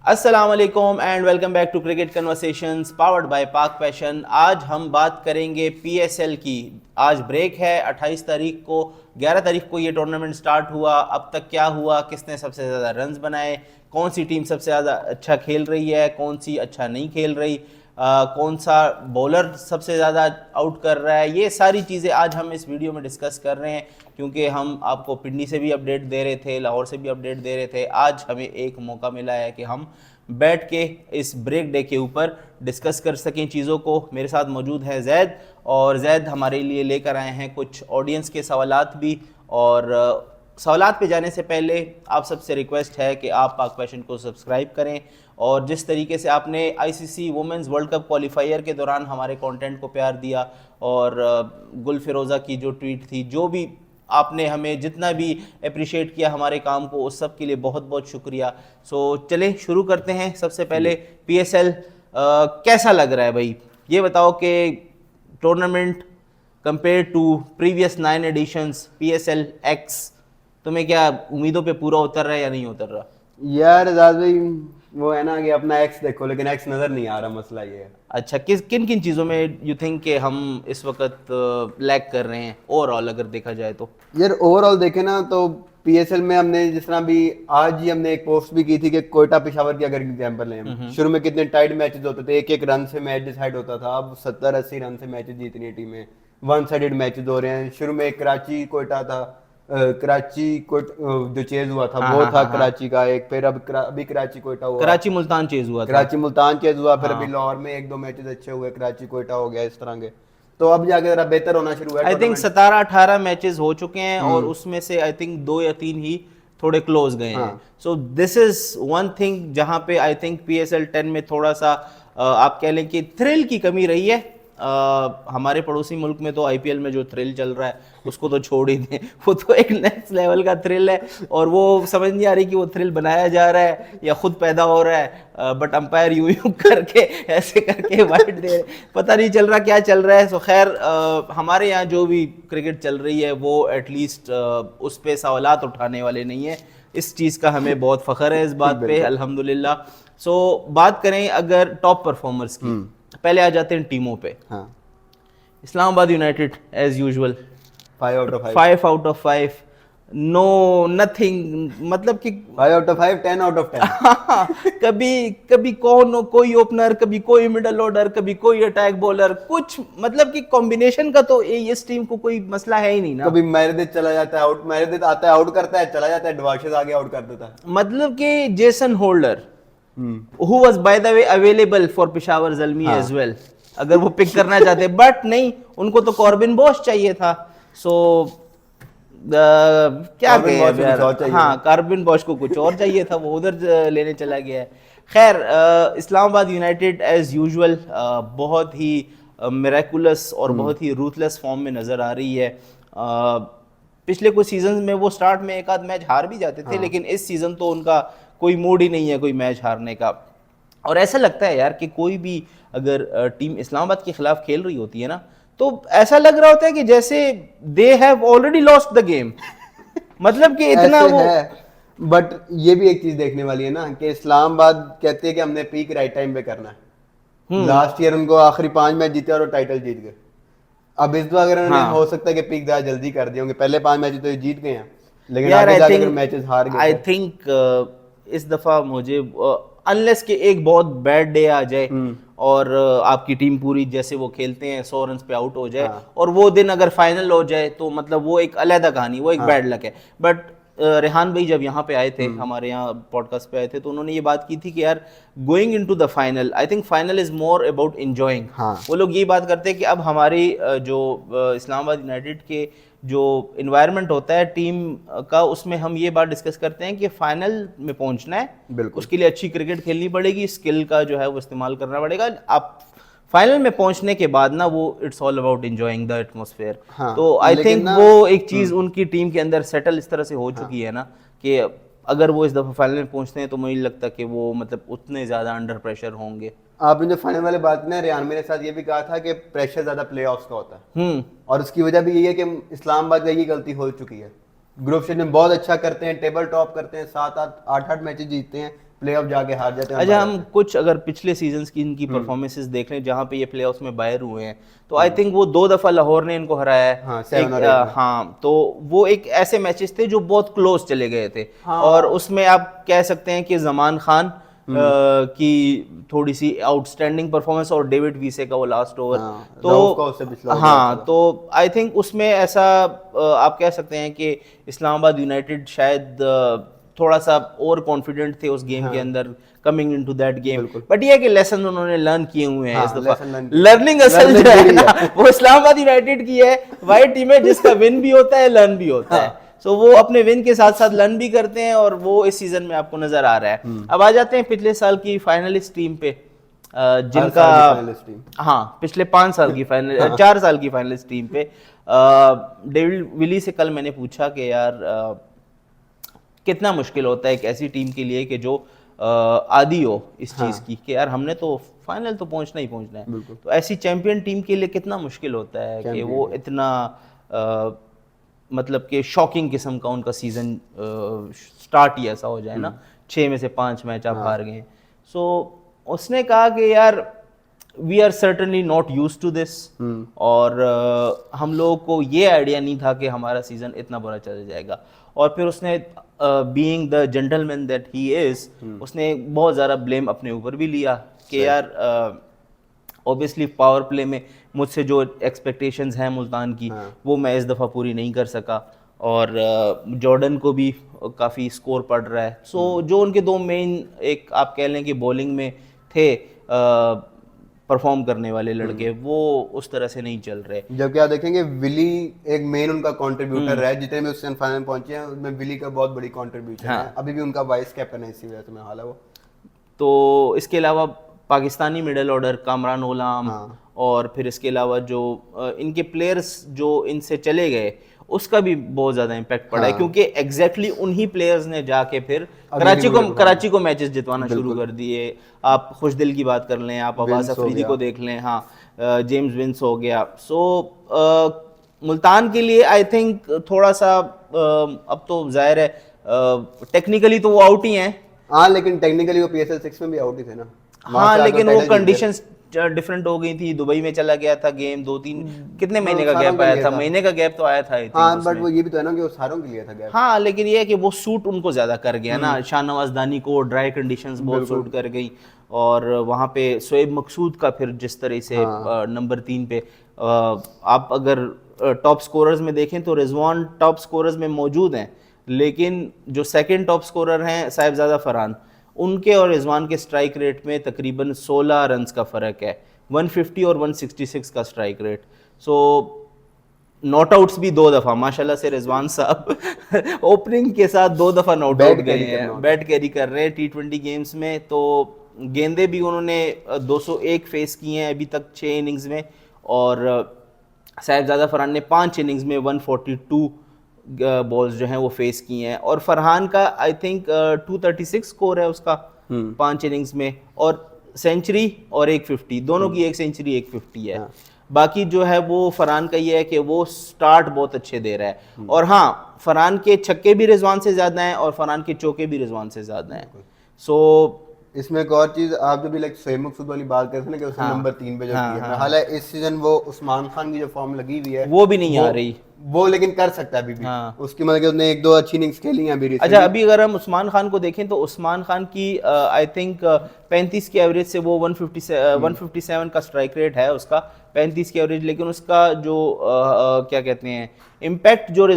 अस्सलाम वालेकुम and welcome back to cricket conversations powered by Pak Passion. आज हम बात करेंगे पीएसएल की। आज ब्रेक है 28 तारीख को, 11 तारीख को ये टूर्नामेंट स्टार्ट हुआ। अब तक क्या हुआ, किसने सबसे ज़्यादा रन्स बनाए, कौन सी टीम सबसे ज़्यादा अच्छा खेल रही है, कौन सी अच्छा नहीं खेल रही, कौन सा बॉलर सबसे ज़्यादा आउट कर रहा है, ये सारी चीज़ें आज हम इस वीडियो में डिस्कस कर रहे हैं। क्योंकि हम आपको पिंडी से भी अपडेट दे रहे थे, लाहौर से भी अपडेट दे रहे थे। आज हमें एक मौका मिला है कि हम बैठ के इस ब्रेक डे के ऊपर डिस्कस कर सकें चीज़ों को। मेरे साथ मौजूद है जैद, और जैद हमारे लिए लेकर आए हैं कुछ ऑडियंस के सवालात भी। और सवालात पे जाने से पहले आप सबसे रिक्वेस्ट है कि आप पाक पैशन को सब्सक्राइब करें, और जिस तरीके से आपने ICC women's world cup qualifier के दौरान हमारे कंटेंट को प्यार दिया, और गुल फिरोज़ा की जो ट्वीट थी, जो भी आपने हमें जितना भी अप्रिशिएट किया हमारे काम को, उस सब के लिए बहुत बहुत शुक्रिया। सो चलें शुरू करते हैं। सबसे पहले पीएसएल कैसा लग रहा है भाई, ये बताओ कि tournament compare to previous 9 editions PSL X, तुम्हें क्या उम्मीदों पे पूरा उतर रहा है या नहीं उतर रहा? यार आजाद भाई, वो है ना कि अपना एक्स देखो लेकिन एक्स नजर नहीं आ रहा, मसला ये है। अच्छा, किन किन चीज़ों में यू थिंक कि हम इस वक्त लैग कर रहे हैं ओवरऑल अगर देखा जाए तो? यार ओवरऑल देखे ना तो पीएसएल में हमने जिस तरह भी आज ही हमने एक पोस्ट भी की थी कि कोयटा पेशावर की अगर एग्जांपल लें हम, शुरू में कितने टाइट मैचेस होते थे, एक एक रन से मैच डिसाइड होता था। अब 70-80 रन से मैचेस जीत रही है टीमें, वन साइडेड मैचेस हो रहे हैं। शुरू में कराची कोयटा था, कराची जो चेज हुआ था वो था कराची का एक, फिर अभी कराची कोयटा हुआ, कराची मुल्तान चेज हुआ था, कराची मुल्तान चेज हुआ, फिर अभी लाहौर में 1-2 मैचेस अच्छे हुए, कराची कोयटा हो गया, इस तरह के। तो अब जाके जरा बेहतर होना शुरू हुआ है। आई थिंक 17-18 मैचेस हो चुके हैं, और उसमें से आई थिंक 2 या 3 ही थोड़े क्लोज गए हैं। So this is one thing जहां पे आई थिंक पीएसएल 10 में थोड़ा सा आप कह लें कि थ्रिल की कमी रही है। हमारे पड़ोसी मुल्क में तो आईपीएल में जो थ्रिल चल रहा है उसको तो छोड़ ही दें, वो तो एक नेक्स्ट लेवल का थ्रिल है, और वो समझ नहीं आ रही कि वो थ्रिल बनाया जा रहा है या खुद पैदा हो रहा है। बट अंपायर यूं यूं करके ऐसे करके वाइड दे, पता नहीं चल रहा क्या चल रहा है। सो खैर, हमारे यहाँ जो भी क्रिकेट चल रही है वो एटलीस्ट उस पर सवालात उठाने वाले नहीं है। इस चीज़ का हमें बहुत फ़ख्र है, इस बात पे अल्हम्दुलिल्लाह। सो बात करें अगर टॉप परफॉर्मर्स की, पहले आ जाते हैं टीमों पे। Islamabad united as usual 5 out of 5, no nothing, मतलब कि 5 आउट ऑफ 5, 10 आउट ऑफ 10। कभी कोई ओपनर, कभी कोई मिडल ऑर्डर, कभी कोई अटैक बॉलर, कुछ मतलब कि कॉम्बिनेशन का तो इस टीम को कोई मसला है ही नहीं ना। कभी मैरिदित चला जाता है आउट, मैरिदित आता है आउट करता है, चला जाता है, डिवाशेस आगे आउट कर देता है। मतलब कि Jason holder who was by the way available for Peshawar Zalmi as well, अगर वो पिक करना चाहते, बट नहीं, उनको तो कॉर्बिन बॉश चाहिए था। सो क्या कहें यार, हाँ, कॉर्बिन बॉश को कुछ और चाहिए था, वो उधर लेने चला गया है। खैर, इस्लामाबाद यूनाइटेड एज यूजुअल बहुत ही मिरेकुलस और बहुत ही रूथलेस फॉर्म में नज़र आ रही है। पिछले कुछ सीजन में वो स्टार्ट में एक आध मैच हार भी जाते थे, लेकिन इस सीज़न तो उनका कोई मूड ही नहीं है कोई मैच हारने का। और ऐसा लगता है यार कि कोई भी अगर टीम इस्लामाबाद के खिलाफ खेल रही होती है ना, तो ऐसा लग रहा होता है कि जैसे they have already lost the game. मतलब कि इतना वो है। बट ये भी एक चीज देखने वाली है ना कि इस्लामाबाद कहते हैं कि हमने पीक राइट टाइम पे करना है। लास्ट ईयर उनको आखिरी 5 मैच जीते और वो टाइटल जीत गए। अब इस बार अगर उन्होंने हो सकता है कि पीक ज़्यादा जल्दी कर दिए होंगे, पहले 5 मैच तो ये जीत गए हैं, लेकिन आगे जाके अगर मैचेस हार गए, आई थिंक इस दफा मुझे अनलेस के एक बहुत बैड डे आ जाए और आपकी टीम पूरी जैसे वो खेलते हैं 100 रन पे आउट हो जाए, और वो दिन अगर फाइनल हो जाए, तो मतलब वो एक अलग कहानी, वो एक बैड लक है। बट रेहान भाई जब यहाँ पे आए थे, हमारे यहाँ पॉडकास्ट पे आए थे, तो उन्होंने ये बात की थी कि यार going into the final, I think final is more about enjoying. वो लोग ये बात करते हैं कि अब हमारी जो इस्लामाबाद यूनाइटेड के जो इन्वायरमेंट होता है टीम का, उसमें हम ये बात डिस्कस करते हैं कि फाइनल में पहुंचना है, उसके लिए अच्छी क्रिकेट खेलनी पड़ेगी, स्किल का जो है वो इस्तेमाल करना पड़ेगा। आप फाइनल में पहुंचने के बाद ना, वो it's all about enjoying the atmosphere. तो आई थिंक वो एक चीज उनकी टीम के अंदर सेटल इस तरह से हो चुकी है ना, कि अगर वो इस दफा फाइनल में पहुंचते हैं तो मुझे लगता कि वो मतलब उतने ज्यादा अंडर प्रेशर होंगे। आपने जो फाइनल वाले बात ने रेहान मेरे साथ ये भी कहा था कि प्रेशर ज्यादा प्लेऑफ्स का होता है, और उसकी वजह भी यही है कि इस्लामाबाद का ये गलती हो चुकी है। ग्रुप स्टेज में बहुत अच्छा करते हैं, टेबल टॉप करते हैं, 7-8 मैचेस जीतते हैं, प्लेऑफ जाके हार जाते हैं। अच्छा, हम कुछ अगर पिछले सीजन्स की इनकी परफॉर्मेंसेस देख लें जहाँ पे ये प्लेऑफ्स में बाहर हुए हैं, तो आई थिंक वो 2 दफा लाहौर ने इनको हराया है। हाँ, 7 और 8 में। हाँ, तो वो एक ऐसे मैचेस थे जो बहुत क्लोज चले गए थे। हाँ। और उसमें आप कह सकते हैं कि जमान खान की थोड़ी सी आउटस्टैंडिंग परफॉर्मेंस और डेविड वीसे का वो लास्ट ओवर, हाँ, रऊफ का उससे पिछला ओवर हाँ, अच्छा था। तो आई थिंक उसमें ऐसा आप कह सकते हैं कि इस्लामाबाद यूनाइटेड शायद थोड़ा सा ओवर कॉन्फिडेंट थे उस गेम के अंदर coming into that game. But ये है कि लेसन उन्होंने लर्न किए हुए हैं हाँ, इस दफा। lesson learn किए। लर्निंग असल Learning जो है यही ना, है। वो इस्लामाबाद यूनाइटेड की है, वाइट टीम है जिसका विन भी होता है, लर्न भी होता है। सो वो अपने विन के साथ साथ लर्न भी करते हैं और वो इस सीजन में आपको नजर आ रहा है। अब आ जाते हैं पिछले साल की फाइनलिस्ट टीम पे, जिनका साल की finalist team। हाँ पिछले 5 साल की फाइनल 4 साल की फाइनलिस्ट टीम पे डेविड विली से कल मैंने पूछा कि यार कितना मुश्किल होता है एक ऐसी टीम के लिए कि जो आदी हो इस चीज़ की कि यार हमने तो फाइनल तो पहुंचना ही पहुंचना है। तो ऐसी चैंपियन टीम के लिए कितना मुश्किल होता है कि वो इतना मतलब कि शॉकिंग किस्म का उनका सीजन स्टार्ट ही ऐसा हो जाए ना, 6 में से 5 मैच आप हार गए। सो उसने कहा कि यार we are certainly not use to this, और हम लोगों को ये आइडिया नहीं था कि हमारा सीजन इतना बुरा चला जाएगा। और फिर उसने being the gentleman that he is, उसने बहुत ज़्यादा ब्लेम अपने ऊपर भी लिया कि यार ऑब्वियसली पावर प्ले में मुझसे जो एक्सपेक्टेशंस हैं मुल्तान की वो मैं इस दफ़ा पूरी नहीं कर सका, और जॉर्डन को भी काफ़ी स्कोर पड़ रहा है। सो जो उनके 2 मेन एक आप कह लें कि बॉलिंग में थे परफॉर्म करने वाले लड़के, वो उस तरह से नहीं चल रहे। जबकि आप देखेंगे विली एक मेन उनका कंट्रीब्यूटर है, जितने भी उस फाइनल पहुंचे हैं उसमें विली का बहुत बड़ी कंट्रीब्यूशन है। अभी भी उनका वाइस कैप्टन है, इसी वजह से हाल है वो। तो इसके अलावा Pakistani middle order Kamran Olam, और फिर इसके अलावा जो इनके प्लेयर्स जो इनसे चले गए उसका भी बहुत ज़्यादा इम्पैक्ट पड़ा है, क्योंकि एग्जैक्टली उन्हीं प्लेयर्स ने जाके फिर कराची को मैचेस जितवाना शुरू कर दिए। आप खुशदिल की बात कर लें, आप अब्बास अफरीदी को देख लें, हाँ जेम्स विंस हो गया। सो मुल्तान के लिए आई थिंक थोड़ा सा अब तो जाहिर है टेक्निकली तो वो आउट ही हैं। हाँ, लेकिन टेक्निकली वो PSL 6 में भी आउट ही थे ना। हाँ, लेकिन वो कंडीशंस डिफरेंट हो गई थी। दुबई में चला गया था गेम, 2-3 कितने महीने का गैप आया था, महीने का गैप तो आया था। हाँ, बट वो ये भी तो है ना कि वो सारों के लिए था गैप। हाँ, लेकिन ये है कि वो सूट उनको ज्यादा कर गया ना, शाहनवाज दानी को ड्राई कंडीशंस बहुत सूट कर गई, और वहाँ पे शोएब मकसूद का फिर जिस तरह से नंबर 3 पे आप अगर टॉप स्कोरर्स में देखें तो रिजवान टॉप स्कोरर्स में मौजूद हैं, लेकिन जो सेकंड टॉप स्कोरर हैं साहिबजादा फरहान, उनके और रिजवान के स्ट्राइक रेट में तकरीबन 16 रन्स का फ़र्क है, 150 और 166 का strike rate. So not outs भी 2 दफ़ा माशाल्लाह से रिजवान साहब ओपनिंग के साथ 2 दफ़ा नॉट आउट गए हैं, बैट कैरी कर रहे हैं T20 गेम्स में। तो गेंदे भी उन्होंने 201 फेस किए हैं अभी तक 6 इनिंग्स में, और साहिबजादा फरहान ने 5 इनिंग्स में 142 बॉल्स जो हैं वो फेस किए हैं, और फरहान का आई थिंक 236 स्कोर है उसका 5 इनिंग्स में, और सेंचुरी और 150, दोनों की 1 सेंचुरी 150 है। बाकी जो है वो फरहान का ये है कि वो स्टार्ट बहुत अच्छे दे रहा है, और हाँ फरहान के छक्के भी रिजवान से ज़्यादा हैं और फरहान के चौके भी रिजवान से ज़्यादा हैं। सो इसमें एक और चीज, आप जब भी लाइक शोएब मकसूद वाली बात करते हैं ना कि उसने नंबर 3 पे जो किया है, हालांकि इस सीजन वो उस्मान खान की जो फॉर्म लगी हुई है वो भी नहीं आ रही, वो लेकिन कर सकता है अभी भी। उसकी मतलब कि उसने 1-2 अच्छी इनिंग्स खेली हैं अभी। अच्छा, अभी अगर हम उस्मान खान को देखें तो उस्मान खान की आई थिंक 35 की एवरेज से वो 157 का स्ट्राइक रेट है उसका, 35 की एवरेज, लेकिन उसका जो क्या कहते हैं इम्पैक्ट जो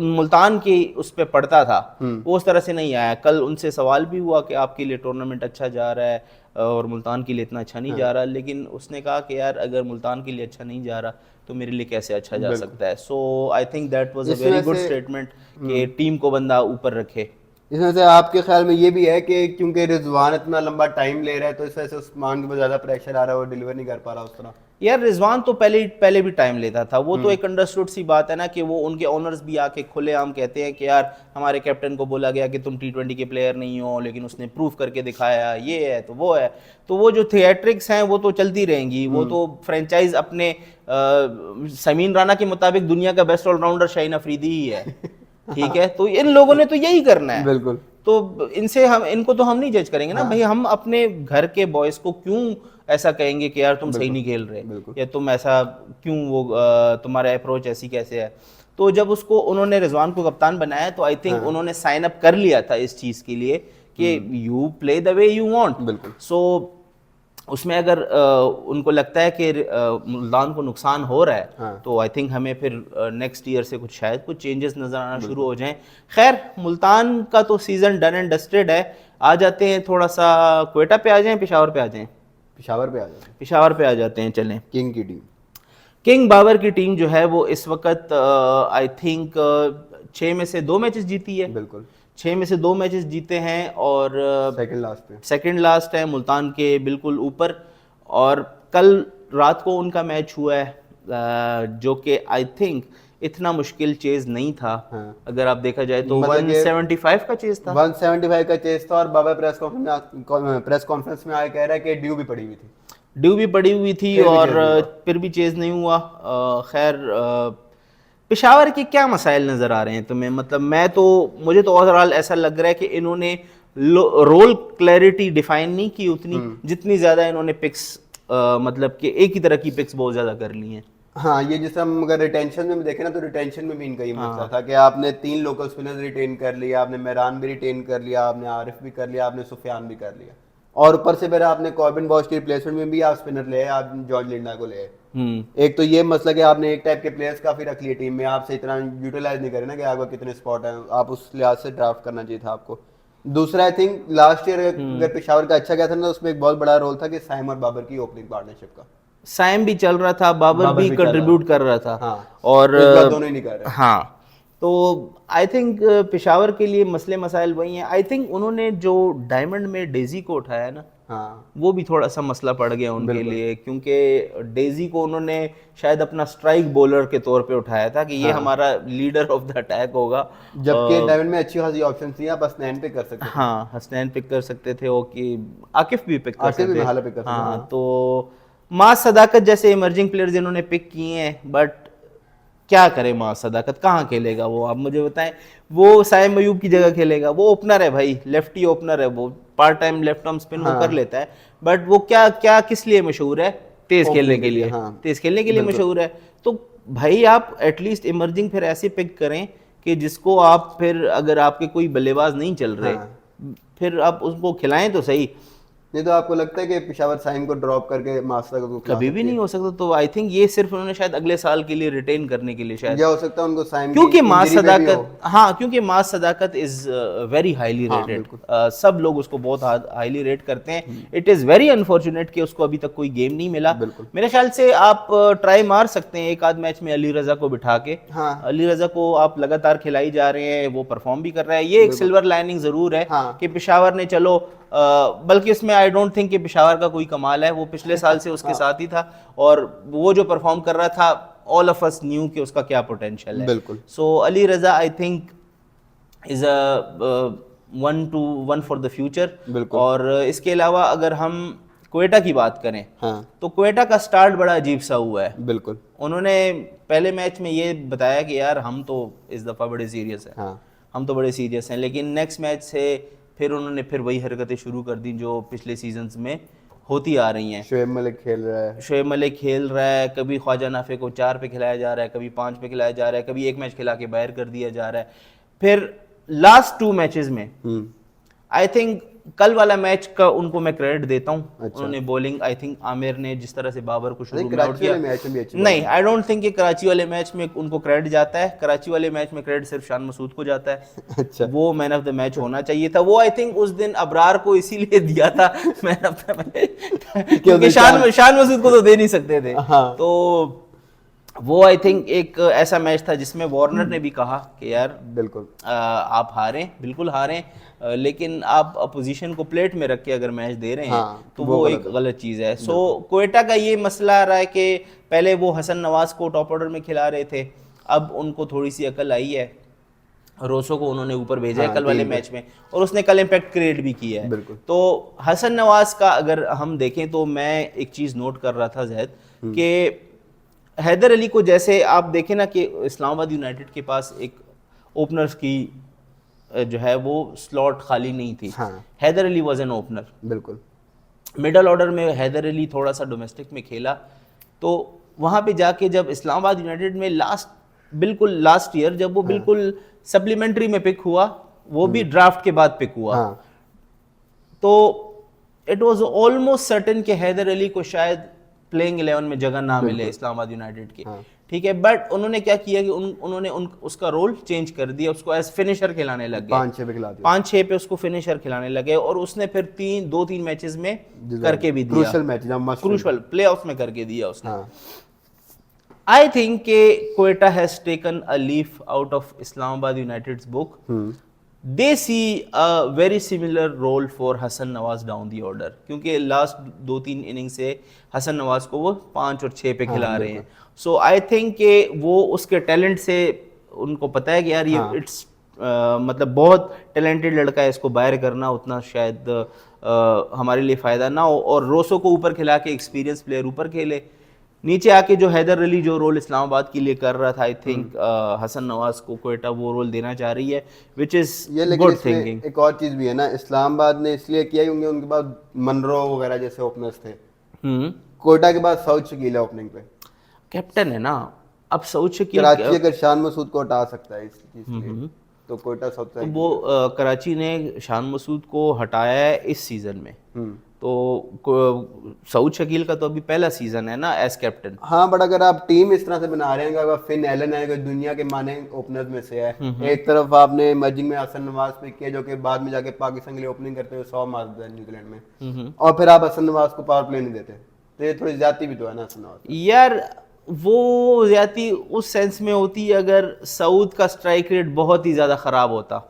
मुल्तान की उस पर पड़ता था वो उस तरह से नहीं आया। कल उनसे सवाल भी हुआ कि आपके लिए टूर्नामेंट अच्छा जा रहा है और मुल्तान के लिए इतना अच्छा नहीं जा रहा, लेकिन उसने कहा कि यार अगर मुल्तान के लिए अच्छा नहीं जा रहा तो मेरे लिए कैसे अच्छा जा सकता है। So I think that was a very good statement कि टीम को बंदा ऊपर रखे। इसमें से आपके ख्याल में ये भी है कि क्योंकि रिजवान इतना लंबा टाइम ले रहा है तो इस वजह से उस्मान के ऊपर ज्यादा प्रेशर आ रहा है, वो डिलीवर नहीं कर पा रहा उस तरह? यार रिजवान तो पहले भी टाइम लेता था, वो तो एक अंडरस्टूड सी बात है ना कि वो उनके ओनर्स भी आके खुलेआम कहते हैं कि यार हमारे कैप्टन को बोला गया कि तुम T20 के प्लेयर नहीं हो, लेकिन उसने प्रूफ करके दिखाया, ये है तो वो है। तो वो जो थिएट्रिक्स हैं वो तो चलती रहेंगी, वो तो फ्रेंचाइज अपने समीन राना के मुताबिक दुनिया का बेस्ट ऑलराउंडर शाहीन अफरीदी ही है। ठीक है, तो इन लोगों ने तो यही करना है। बिल्कुल। तो इनको तो हम नहीं जज करेंगे ना भाई, हम अपने घर के बॉयज को क्यों ऐसा कहेंगे कि यार तुम सही नहीं खेल रहे, या तुम ऐसा क्यों, वो तुम्हारा अप्रोच ऐसी कैसे है। तो जब उसको उन्होंने रिजवान को कप्तान बनाया तो आई थिंक उन्होंने साइन अप कर लिया था इस चीज के लिए कि you play the way you want. So उसमें अगर उनको लगता है कि मुल्तान को नुकसान हो रहा है तो आई थिंक हमें फिर नेक्स्ट ईयर से कुछ शायद कुछ चेंजेस नजर आना शुरू हो जाएं। खैर मुल्तान का तो सीजन डन एंड डस्टेड है। आ जाते हैं थोड़ा सा क्वेटा पे आ जाएं, पेशावर पे आ जाएं, पेशावर पे आ जाते हैं। चलें, किंग की टीम, किंग बाबर की टीम जो है वो इस वक्त आई थिंक 6 में से 2 मैचेस जीती है। बिल्कुल 6 में से 2 मैचेस जीते हैं और सेकंड लास्ट है मुल्तान के बिल्कुल ऊपर। और कल रात को उनका मैच हुआ है जो कि आई थिंक इतना मुश्किल चेज नहीं था। अगर आप देखा जाए तो 175 का चेज था, 175 का चेज था। और बाबर प्रेस कॉन्फ्रेंस में आए कह रहा है कि ड्यू भी पड़ी हुई थी और फिर भी चेज नहीं हुआ। खैर पेशावर के क्या मसाइल नजर आ रहे हैं तुम्हें? मतलब मुझे तो ओवरऑल ऐसा लग रहा है कि इन्होंने रोल क्लैरिटी डिफाइन नहीं की उतनी जितनी ज्यादा इन्होंने पिक्स मतलब कि एक ही तरह की पिक्स बहुत ज्यादा कर ली हैं। हाँ, ये जिस हम अगर रिटेंशन में देखें ना तो रिटेंशन में भी इनका ही मसला था कि आपने 3 लोकल स्पिनर्स रिटेन कर लिया, आपने मेहरान भी रिटेन कर लिया, आपने आरिफ भी कर लिया, आपने सुफियान भी कर लिया, और ऊपर से फिर आपने कॉर्बिन बॉश की रिप्लेसमेंट में भी आप स्पिनर ले, आप जॉर्ज लिंडा को ले। एक तो ये मसला कि आपने एक टाइप के प्लेयर्स काफी रख लिए टीम में, आपसे इतना यूटिलाइज नहीं करे ना कि आपका कितने स्पॉट है, आप उस लिहाज से ड्राफ्ट करना चाहिए था आपको। दूसरा आई थिंक लास्ट ईयर अगर पेशावर का अच्छा गया था ना, उसमें एक बहुत बड़ा रोल था कि साइम और बाबर की ओपनिंग पार्टनरशिप का। साइम भी चल रहा था, बाबर भी कंट्रीब्यूट कर रहा था। हाँ, और दोनों ही नहीं कर रहे। हाँ, तो आई थिंक पेशावर के लिए मसले मसाइल वही हैं। आई थिंक उन्होंने जो डायमंड में डेजी को उठाया ना, वो भी थोड़ा सा मसला पड़ गया उनके लिए, क्योंकि डेजी को उन्होंने शायद अपना स्ट्राइक बॉलर के तौर पे उठाया था कि ये हमारा लीडर ऑफ द अटैक होगा, जबकि डायमंड में अच्छी खासी ऑप्शन थी, आप हसनैन पिक कर सकते थे। हाँ, हसनैन पिक कर सकते थे, ओके, आकिफ भी पिक कर सकते थे। हाँ, तो मास सदाकत जैसे इमर्जिंग प्लेयर्स इन्होंने पिक किए हैं, बट क्या करे मास सदाकत, कहाँ खेलेगा वो, आप मुझे बताएं। वो साइम अयूब की जगह खेलेगा, वो ओपनर है भाई, लेफ्टी ओपनर है, वो part time left arm spin वो कर लेता है, बट वो क्या किस लिए मशहूर है? तेज खेलने के लिए। तेज खेलने के लिए मशहूर है। तो भाई आप एटलीस्ट इमर्जिंग फिर ऐसे पिक करें कि जिसको आप फिर, अगर आपके कोई बल्लेबाज नहीं चल रहे, फिर आप उसको खिलाएं तो सही। नहीं तो आपको लगता है कि पेशावर साइम को ड्रॉप करके मास्टर को कभी भी नहीं हो सकता। तो आई थिंक ये सिर्फ उन्होंने शायद अगले साल के लिए रिटेन करने के लिए शायद, या हो सकता है उनको साइम क्योंकि मास सदाकत, हाँ, क्योंकि मास सदाकत इज वेरी हाईली रेटेड, सब लोग उसको बहुत हाईली रेट करते हैं। इट इज वेरी अनफॉर्चुनेट कि उसको अभी तक कोई गेम नहीं मिला। मेरे ख्याल से आप ट्राई मार सकते हैं एक आध मैच में अली रजा को बिठा के। अली रजा को आप लगातार खिलाई जा रहे हैं, वो परफॉर्म भी कर रहा है। ये एक सिल्वर लाइनिंग जरूर है कि पेशावर ने, चलो बल्कि इसमें आई डोंट थिंक कि पेशावर का कोई कमाल है, वो पिछले साल से उसके साथ ही था और वो जो परफॉर्म कर रहा था, ऑल ऑफ अस न्यू कि उसका क्या पोटेंशियल है। बिल्कुल। So Ali Raza I think is a 1 for the future. और इसके अलावा अगर हम क्वेटा की बात करें, तो क्वेटा का स्टार्ट बड़ा अजीब सा हुआ है। बिल्कुल। उन्होंने पहले मैच में ये बताया कि यार हम तो इस दफ़ा बड़े सीरियस हैं, हम तो बड़े सीरियस हैं, लेकिन नेक्स्ट मैच से फिर उन्होंने फिर वही हरकतें शुरू कर दी जो पिछले सीजन्स में होती आ रही हैं। शोएब मलिक खेल रहा है, कभी ख्वाजा नाफे को 4 पे खिलाया जा रहा है, कभी 5 पे खिलाया जा रहा है, कभी एक मैच खिला के बाहर कर दिया जा रहा है। फिर लास्ट 2 मैचेस में आई थिंक कल वाला मैच का उनको मैं क्रेडिट देता हूँ। उन्होंने बॉलिंग, आई थिंक आमिर ने जिस तरह से बाबर को शुरू में आउट किया, नहीं, आई डोंट थिंक कि कराची वाले मैच में उनको क्रेडिट जाता है। कराची वाले मैच में क्रेडिट सिर्फ शान मसूद को जाता है। अच्छा। वो मैन ऑफ द मैच होना चाहिए था। वो आई थिंक उस दिन अबरार को इसीलिए दिया था मैन ऑफ द मैच, क्योंकि शान मसूद को तो दे नहीं सकते थे। तो वो आई थिंक एक ऐसा मैच था जिसमें वार्नर ने भी कहा कि यार बिल्कुल आप हारें, बिल्कुल हारें, लेकिन आप अपोजिशन को प्लेट में रख के अगर मैच दे रहे हैं तो वो एक गलत चीज़ है। सो क्वेटा का ये मसला आ रहा है कि पहले वो हसन नवाज को टॉप ऑर्डर में खिला रहे थे, अब उनको थोड़ी सी अकल आई है, रोसो को उन्होंने ऊपर भेजा है कल वाले मैच में, और उसने कल इम्पैक्ट क्रिएट भी किया है। तो हसन नवाज का अगर हम देखें तो मैं एक चीज़ नोट कर रहा था जैद, कि हैदर अली को जैसे आप देखें ना कि इस्लामाबाद यूनाइटेड के पास एक ओपनर्स की जो है वो स्लॉट खाली नहीं थी। हाँ। Haider Ali was an opener. बिल्कुल। मिडल ऑर्डर में हैदर अली थोड़ा सा डोमेस्टिक में खेला, तो वहाँ पे जाके जब इस्लामाबाद यूनाइटेड में बिल्कुल लास्ट ईयर जब वो बिल्कुल सप्लीमेंट्री में पिक हुआ, वो भी ड्राफ्ट के बाद पिक हुआ, हाँ। तो इट वाज ऑलमोस्ट सर्टेन कि हैदर अली को शायद प्लेइंग 11 में जगह ना मिले इस्लामाबाद यूनाइटेड के। हाँ। ठीक है, बट उन्होंने क्या किया कि उन्होंने उसका रोल चेंज कर दिया, उसको एज फिनिशर खिलाने लग गए। 5-6 पे खिला दिया। 5-6 पे उसको फिनिशर खिलाने लगे, और उसने फिर 2-3 मैचेस में करके भी दिया, क्रूशियल मैच, जब मस्ट क्रूशल प्लेऑफ्स में करके दिया उसने। हाँ। आई थिंक के Quetta has taken a leaf out of Islamabad United's book. They see a very similar role for Hasan Nawaz down the order, क्योंकि लास्ट 2-3 इनिंग से हसन नवाज को वो 5 और 6 पे खिला रहे हैं। सो आई थिंक के वो उसके टैलेंट से उनको पता है कि यार ये इट्स मतलब बहुत टैलेंटेड लड़का है, इसको बाहर करना उतना शायद हमारे लिए फ़ायदा ना हो, और रोसो को ऊपर खिला के एक्सपीरियंस प्लेयर ऊपर खेले, नीचे आके जो हैदर अली जो रोल इस्लामाबाद के लिए कर रहा था, आई थिंक हसन नवाज को क्वेटा वो रोल देना चाह रही है, विच इज गुड थिंकिंग। एक और चीज भी है ना, इस्लामाबाद ने इसलिए किया क्योंकि उनके पास मनरो वगैरह जैसे ओपनर्स थे। क्वेटा के बाद सऊद शकील है ओपनिंग पे, कैप्टन है ना। अब सऊद शकील कराची अगर शान मसूद को हटा सकता है इस चीज के लिए, तो क्वेटा सबसे तो वो कराची ने शान मसूद को हटाया है इस सीजन में, तो सऊद शकील का तो अभी पहला सीजन है ना एज कैप्टन। हाँ, बट अगर आप टीम इस तरह से बना रहे हैं, अगर फिन एलन है, अगर दुनिया के माने ओपनर्स में से है, एक तरफ आपने इमर्जिंग में हसन नवाज पे किया जो कि बाद में जाके पाकिस्तान के लिए ओपनिंग करते हुए 100 मार दिया न्यूजीलैंड में, और फिर आप हसन नवाज को पावर प्ले नहीं देते, तो ये थोड़ी ज्यादती भी तो है ना हसन नवाज यार। वो ज्यादती उस सेंस में होती है अगर सऊद का स्ट्राइक रेट बहुत ही ज्यादा खराब होता,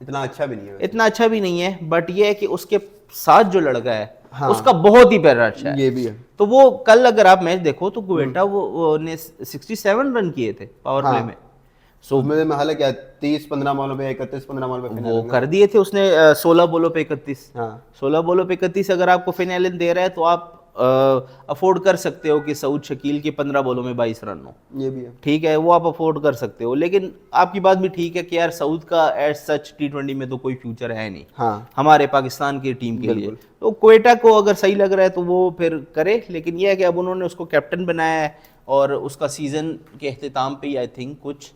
इतना अच्छा भी नहीं है, इतना अच्छा भी नहीं है, बट ये है कि उसके साथ जो लड़का है उसका बहुत ही प्यारा अच्छा है। ये भी है। तो वो कल अगर आप मैच देखो तो क्वेटा वो ने 67 रन किए थे पावर प्ले में। सो में हाल क्या 30-15 बॉलों पे 31-15 बॉलों पे वो कर दिए थे उसने 16 बॉलों पे 31। 16 बॉलों पे 31 अगर आपको फिन एलन दे रहा है तो आप अफोर्ड कर सकते हो कि सऊद शकील के 15 बॉलों में 22 रन हो, ये भी है, ठीक है, वो आप अफोर्ड कर सकते हो। लेकिन आपकी बात भी ठीक है कि यार सऊद का एज सच T20 में तो कोई फ्यूचर है नहीं, हमारे पाकिस्तान की टीम के लिए। तो क्वेटा को अगर सही लग रहा है तो वो फिर करे, लेकिन ये है कि अब उन्होंने उसको कैप्टन बनाया है, और उसका सीजन के अख्तिताम पे ही आई थिंक कुछ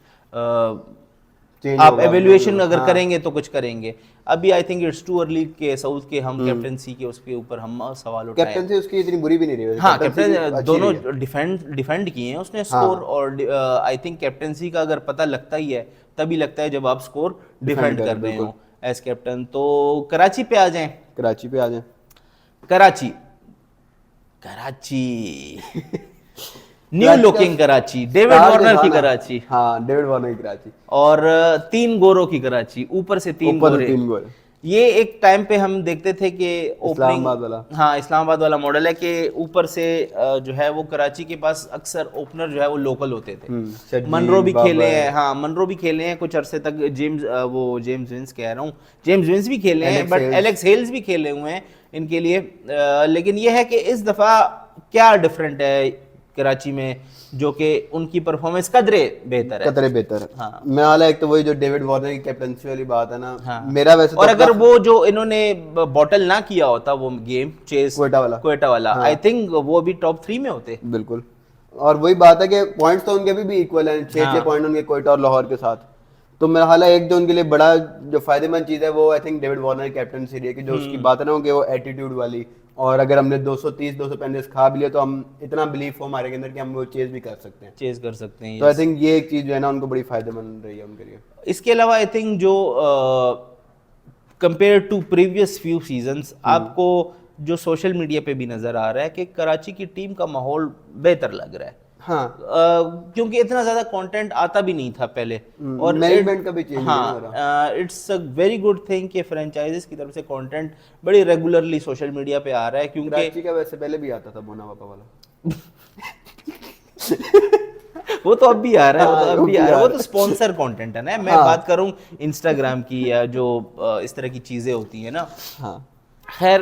आप एवेल्युएशन अगर करेंगे तो कुछ करेंगे। अभी आई थिंक इट्स टू अर्ली के सऊद के हम कैप्टनसी के उसके ऊपर हम सवाल उठाए। कैप्टनसी उसकी इतनी बुरी भी नहीं रही है। हाँ, कैप्टन दोनों डिफेंड किए हैं उसने स्कोर, और आई थिंक कैप्टनसी का अगर पता लगता ही है तभी लगता है जब आप स्कोर डिफेंड कर रहे हो एज कैप्टन। तो कराची पे आ जाएं। Karachi new looking Karachi, David Warner की कराची। हाँ, डेविड वार्नर की कराची, और 3 गोरों की कराची, ऊपर से 3 गोरे। ये एक टाइम पे हम देखते थे कि ओपनिंग, हाँ, इस्लामाबाद वाला मॉडल है कि ऊपर से जो है वो कराची के पास अक्सर ओपनर जो है वो लोकल होते थे। मनरो भी खेले हैं, हाँ, मनरो भी खेले हैं कुछ अरसे तक। जेम्स विंस कह रहा हूँ, जेम्स विंस भी खेले हैं, बट एलेक्स हेल्स भी खेले हुए हैं इनके लिए। लेकिन ये है कि इस दफा क्या डिफरेंट है कराची में, जो कि उनकी परफॉर्मेंस कदरे बेहतर है। हाँ, मैं हाल एक तो वही जो डेविड वार्नर की कैप्टनसी वाली बात है ना। हाँ। मेरा वैसे और तो अगर वो जो इन्होंने बॉटल ना किया होता वो गेम चेस क्वेटा वाला, आई थिंक वो भी टॉप 3 में होते। बिल्कुल, और वही बात है कि पॉइंट्स तो उनके भी इक्वल हैं, 6 पॉइंट उनके क्वेटा और लाहौर के साथ। तो मेरा हाल एक जो उनके लिए बड़ा जो फायदेमंद चीज है वो आई थिंक डेविड वार्नर की कैप्टनसी रही है, कि जो उसकी बात है ना कि वो एटीट्यूड वाली, और अगर हमने 230-235 खा भी लिया तो हम इतना बिलीफ हो हमारे के अंदर कि हम वो चेज भी कर सकते हैं। तो आई थिंक ये एक चीज जो है ना उनको बड़ी फायदेमंद रही है उनके लिए। इसके अलावा आई थिंक जो compare to previous few seasons आपको जो सोशल मीडिया पे भी नजर आ रहा है कि कराची की टीम का माहौल बेहतर लग रहा है। हाँ, क्योंकि इतना ज्यादा कंटेंट आता भी नहीं था पहले, और मैनेजमेंट का भी चेंज हो रहा है। It's a very good thing कि फ्रेंचाइजीज की तरफ से कंटेंट बड़ी रेगुलरली सोशल मीडिया पे आ रहा है, क्योंकि कराची का वैसे पहले भी आता था बोना पापा वाला वो तो अब भी आ रहा है, वो तो अब भी आ रहा है, वो तो स्पॉन्सर कंटेंट है ना। मैं बात करूं इंस्टाग्राम की या जो इस तरह की चीजें होती है ना। खैर,